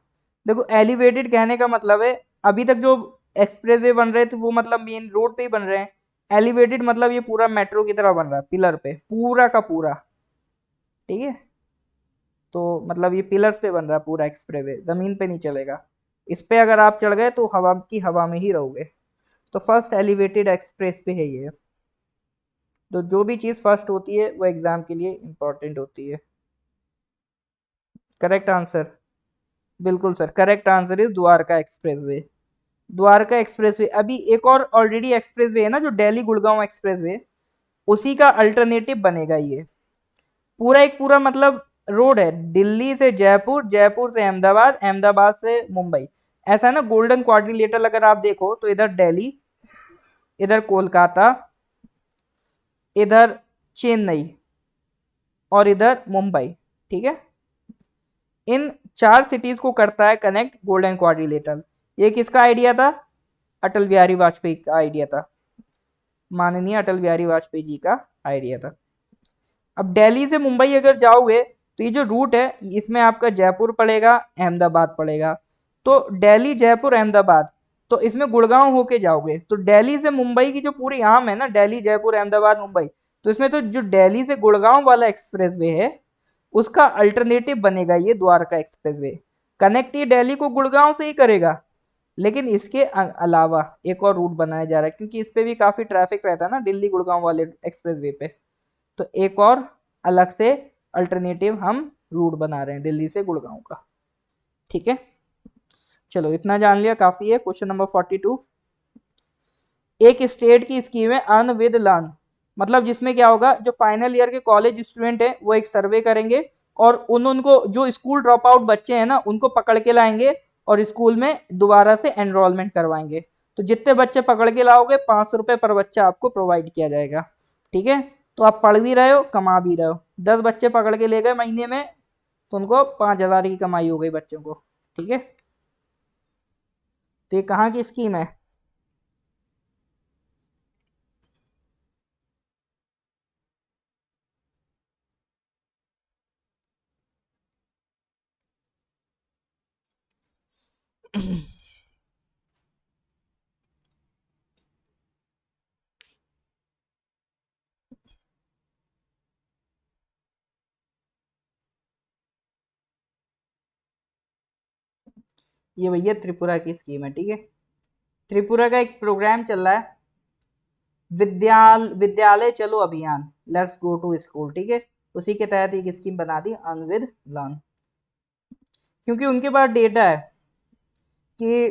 देखो, एलिवेटेड कहने का मतलब है अभी तक जो एक्सप्रेसवे बन रहे थे वो मतलब मेन रोड पे ही बन रहे हैं। एलिवेटेड मतलब ये पूरा मेट्रो की तरह बन रहा है, पिलर पे पूरा का पूरा। ठीक है, तो मतलब ये पिलर्स पे बन रहा है पूरा एक्सप्रेसवे, जमीन पे नहीं चलेगा। इस पे अगर आप चढ़ गए तो हवा की हवा में ही रहोगे। तो फर्स्ट एलिवेटेड एक्सप्रेस पे है ये। तो जो भी चीज़ फर्स्ट होती है वो एग्जाम के लिए इंपॉर्टेंट होती है। करेक्ट आंसर, बिल्कुल sir, correct answer is Dwarka expressway. Dwarka expressway, अभी एक और ऑलरेडी एक्सप्रेसवे है ना जो दिल्ली गुड़गांव एक्सप्रेसवे, उसी का अल्टरनेटिव बनेगा ये। पूरा एक पूरा मतलब रोड है, दिल्ली से जयपुर, जयपुर से अहमदाबाद, अहमदाबाद से मुंबई। ऐसा है ना, गोल्डन क्वाड्रिलेटरल अगर आप देखो तो इधर दिल्ली, इधर कोलकाता, इधर चेन्नई और इधर मुंबई। ठीक है, इन चार सिटीज को करता है कनेक्ट गोल्डन क्वाड्रिलेटरल। ये किसका आइडिया था? अटल बिहारी वाजपेयी का आइडिया था, माननीय अटल बिहारी वाजपेयी जी का आइडिया था। अब दिल्ली से मुंबई अगर जाओगे तो ये जो रूट है इसमें आपका जयपुर पड़ेगा, अहमदाबाद पड़ेगा। तो दिल्ली जयपुर अहमदाबाद, तो इसमें गुड़गांव होके जाओगे तो दिल्ली से मुंबई की जो पूरी आम है ना, दिल्ली जयपुर अहमदाबाद मुंबई, तो इसमें तो जो दिल्ली से गुड़गांव वाला एक्सप्रेसवे है उसका अल्टरनेटिव बनेगा ये द्वारका एक्सप्रेसवे। कनेक्ट ये दिल्ली को गुड़गांव से ही करेगा, लेकिन इसके अलावा एक और रूट बनाया जा रहा है क्योंकि इस पे भी काफी ट्रैफिक रहता है ना दिल्ली गुड़गांव वाले एक्सप्रेसवे पे। तो एक और अलग से अल्टरनेटिव हम रूट बना रहे हैं दिल्ली से गुड़गांव का। ठीक है, चलो इतना जान लिया, काफी है। Question number 42। एक स्टेट की स्कीम है अर्न विद लर्न, मतलब जिसमें क्या होगा, जो फाइनल ईयर के कॉलेज स्टूडेंट है वो एक सर्वे करेंगे और उनको जो स्कूल ड्रॉप आउट बच्चे हैं ना उनको पकड़ के लाएंगे और स्कूल में दोबारा से एनरोलमेंट करवाएंगे। तो जितने बच्चे पकड़ के लाओगे 500 रुपये पर बच्चा आपको प्रोवाइड किया जाएगा। ठीक है, तो आप पढ़ भी रहे हो कमा भी रहे हो। 10 बच्चे पकड़ के ले गए महीने में तो उनको 5,000 की कमाई हो गई बच्चों को। ठीक है, तो ये कहाँ की स्कीम है? ये भैया त्रिपुरा की स्कीम है। ठीक है, त्रिपुरा का एक प्रोग्राम चल रहा है, विद्यालय चलो अभियान, लेट्स गो टू स्कूल। ठीक है, उसी के तहत एक स्कीम बना दी अर्न विद लर्न, क्योंकि उनके पास डेटा है कि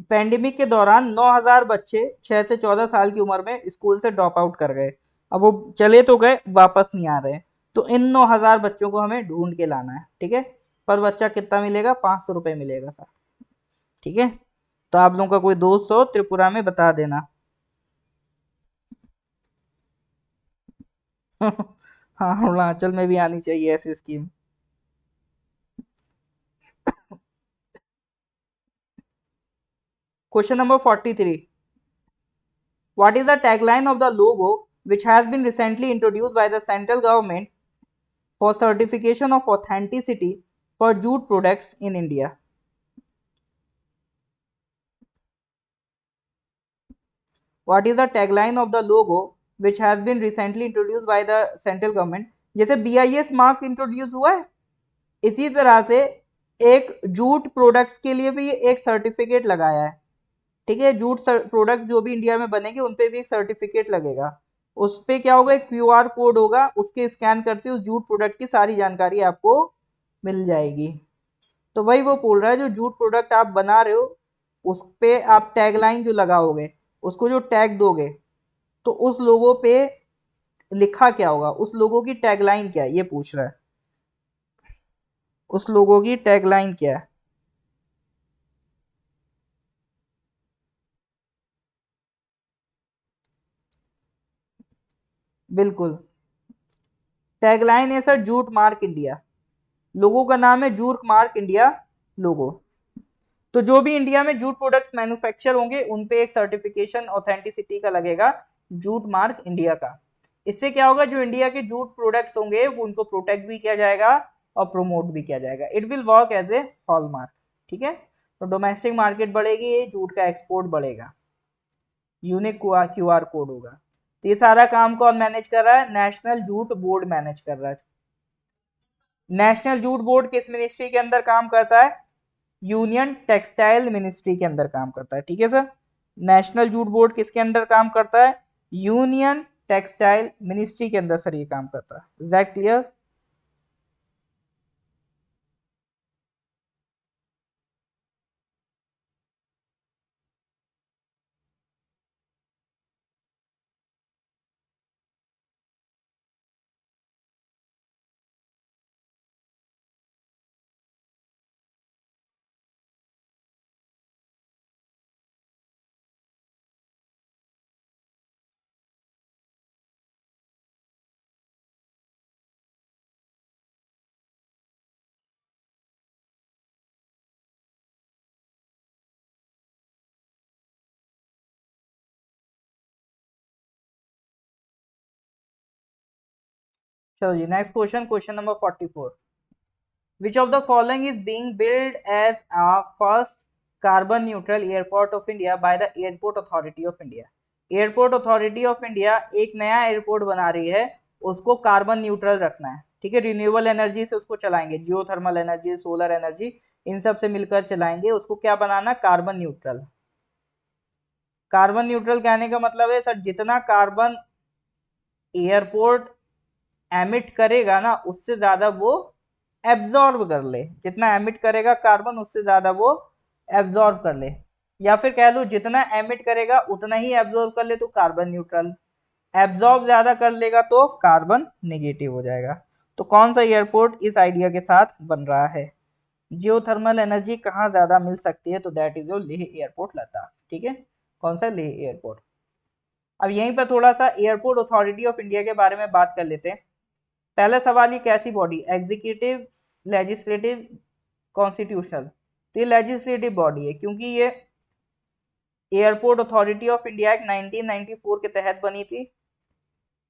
पेंडेमिक के दौरान 9,000 बच्चे 6 से 14 साल की उम्र में स्कूल से ड्रॉप आउट कर गए। अब वो चले तो गए, वापस नहीं आ रहे। तो इन 9,000 बच्चों को हमें ढूंढ के लाना है। ठीक है, पर बच्चा कितना मिलेगा? 500 रुपये मिलेगा सर। ठीक है, तो आप लोगों का कोई दोस्त हो त्रिपुरा में बता देना। हाँ, अरुणाचल में भी आनी चाहिए ऐसी scheme. Question number 43। What is the tagline of the logo which has been recently introduced by the central government for certification of authenticity for jute products in India? What is the tagline of the logo which has been recently introduce by the central government. जैसे BIS मार्क इंट्रोड्यूस हुआ है, इसी तरह से एक जूट प्रोडक्ट्स के लिए भी एक सर्टिफिकेट लगाया है। ठीक है, जूट प्रोडक्ट्स जो भी इंडिया में बनेंगे उन पे भी एक सर्टिफिकेट लगेगा। उस पे क्या होगा, एक QR कोड होगा, उसके स्कैन करते उस जूट प्रोडक्ट की सारी जानकारी आपको मिल जाएगी। तो वही वो बोल रहा है, जो जूट प्रोडक्ट आप बना रहे हो उस पे आप टैगलाइन जो लगाओगे, उसको जो टैग दोगे, तो उस लोगों पे लिखा क्या होगा, उस लोगों की टैगलाइन क्या है, ये पूछ रहा है। उस लोगों की टैगलाइन क्या है? बिल्कुल, टैगलाइन है सर जूट मार्क इंडिया। लोगों का नाम है जूट मार्क इंडिया लोगो। तो जो भी इंडिया में जूट प्रोडक्ट्स मैन्युफैक्चर होंगे उन पे एक सर्टिफिकेशन ऑथेंटिसिटी का लगेगा, जूट मार्क इंडिया का। इससे क्या होगा, जो इंडिया के जूट प्रोडक्ट्स होंगे वो उनको प्रोटेक्ट भी किया जाएगा और प्रमोट भी किया जाएगा। It will work as a hallmark. ठीक है, तो डोमेस्टिक मार्केट बढ़ेगी, जूट का एक्सपोर्ट बढ़ेगा, यूनिक QR कोड होगा। तो ये सारा काम कौन मैनेज कर रहा है? नेशनल जूट बोर्ड मैनेज कर रहा है। नेशनल जूट बोर्ड किस मिनिस्ट्री के अंदर काम करता है? यूनियन टेक्सटाइल मिनिस्ट्री के अंदर काम करता है। ठीक है सर, नेशनल जूट बोर्ड किसके अंदर काम करता है? यूनियन टेक्सटाइल मिनिस्ट्री के अंदर सर ये काम करता है। Is that clear? चलो जी, next question, question number 44। Which of the following is being built as a first carbon neutral airport of India by the Airport Authority of India? Airport authority of India एक नया एयरपोर्ट बना रही है, उसको कार्बन न्यूट्रल रखना है। ठीक है, रिन्यूएबल एनर्जी से उसको चलाएंगे, जियोथर्मल एनर्जी, सोलर एनर्जी, इन सब से मिलकर चलाएंगे। उसको क्या बनाना? Carbon neutral. कार्बन न्यूट्रल कहने का मतलब है सर, जितना कार्बन एयरपोर्ट एमिट करेगा ना उससे ज्यादा वो एब्जॉर्ब कर ले। जितना एमिट करेगा कार्बन उससे ज्यादा वो एब्जॉर्ब कर ले, या फिर कह लो जितना एमिट करेगा उतना ही एब्जॉर्ब कर ले तो कार्बन न्यूट्रल। एब्जॉर्ब ज्यादा कर लेगा तो कार्बन नेगेटिव हो जाएगा। तो कौन सा एयरपोर्ट इस आइडिया के साथ बन रहा है? जियोथर्मल एनर्जी कहाँ ज्यादा मिल सकती है? तो that is your Leh airport Ladakh. ठीक है, कौन सा? लेह एयरपोर्ट। अब यहीं पर थोड़ा सा एयरपोर्ट अथॉरिटी ऑफ इंडिया के बारे में बात कर लेते हैं। पहला सवाल, ये कैसी बॉडी? Executive, legislative, constitutional? तो ये लेजिस्लेटिव बॉडी है, क्योंकि ये airport authority of India act 1994 के तहत बनी थी,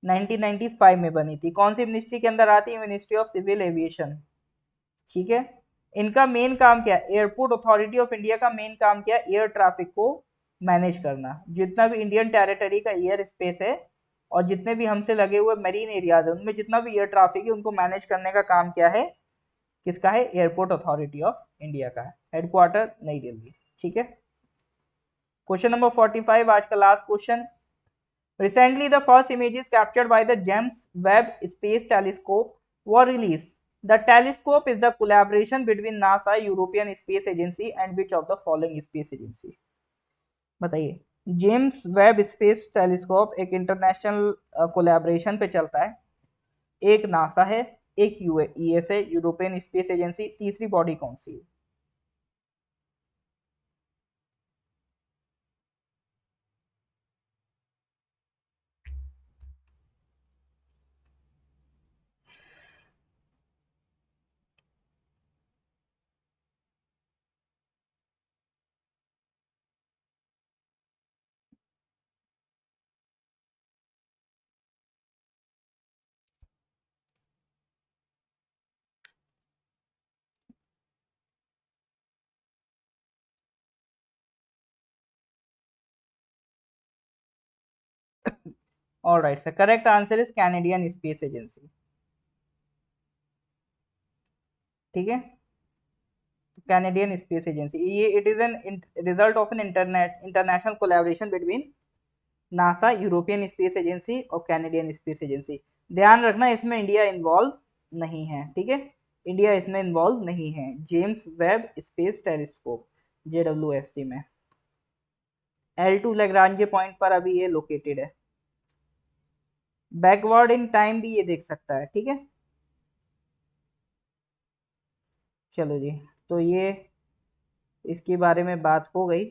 1995 में बनी थी। कौन सी मिनिस्ट्री के अंदर आती है? Ministry of civil aviation. ठीक है, इनका मेन काम क्या है? एयरपोर्ट अथॉरिटी ऑफ इंडिया का मेन काम क्या है? एयर ट्रैफिक को मैनेज करना। जितना भी इंडियन टेरिटरी का एयर स्पेस है और जितने भी हमसे लगे हुए मरीन एरियाज है उनमें जितना भी एयर ट्रैफिक है उनको मैनेज करने का काम क्या है? किसका है? एयरपोर्ट अथॉरिटी ऑफ इंडिया का है। हेडक्वार्टर नई दिल्ली। ठीक है, क्वेश्चन नंबर 45, आज का last question. Recently, the first images captured by the James Webb Space Telescope were released. The telescope is the collaboration between NASA, European Space Agency, and which of the following space agency? बताइए। जेम्स वेब स्पेस टेलीस्कोप एक इंटरनेशनल कोलैबोरेशन पे चलता है। एक नासा है, एक यूएस है, यूरोपियन स्पेस एजेंसी, तीसरी बॉडी कौन सी है? All right sir, correct answer is Canadian space agency. ठीक है, कैनेडियन स्पेस एजेंसी, ये it is an result of an international collaboration between NASA, European space agency और कैनेडियन स्पेस एजेंसी। ध्यान रखना इसमें इंडिया इन्वॉल्व नहीं है, ठीक है, इंडिया इसमें इन्वॉल्व नहीं है। James Webb space telescope, JWST में L2 लैग्रांजे पॉइंट पर अभी ये लोकेटेड है। बैकवर्ड इन टाइम भी ये देख सकता है, ठीक है। चलो जी, तो ये इसके बारे में बात हो गई।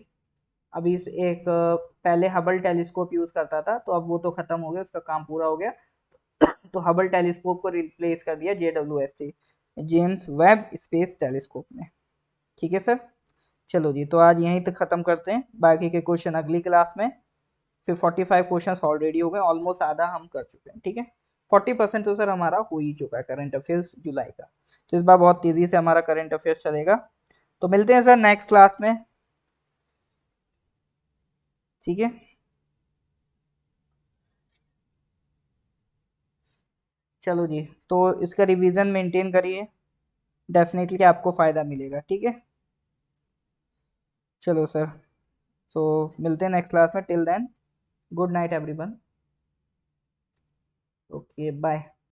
अभी इस एक पहले हबल टेलीस्कोप यूज करता था, तो अब वो तो खत्म हो गया, उसका काम पूरा हो गया। तो हबल टेलीस्कोप को रिप्लेस कर दिया JWST, James Webb space telescope ने। ठीक है सर, चलो जी, तो आज यहीं तक ख़त्म करते हैं, बाकी के क्वेश्चन अगली क्लास में। फिर 45 क्वेश्चन ऑलरेडी हो गए, ऑलमोस्ट आधा हम कर चुके हैं, ठीक है। 40% तो सर हमारा हो ही चुका है करंट अफेयर्स जुलाई का, तो इस बार बहुत तेज़ी से हमारा करंट अफेयर्स चलेगा। तो मिलते हैं सर नेक्स्ट क्लास में, ठीक है। चलो जी, तो इसका रिवीजन मेंटेन करिए, डेफिनेटली आपको फ़ायदा मिलेगा, ठीक है। चलो सर, सो मिलते हैं नेक्स्ट क्लास में, till then good night everyone, okay bye.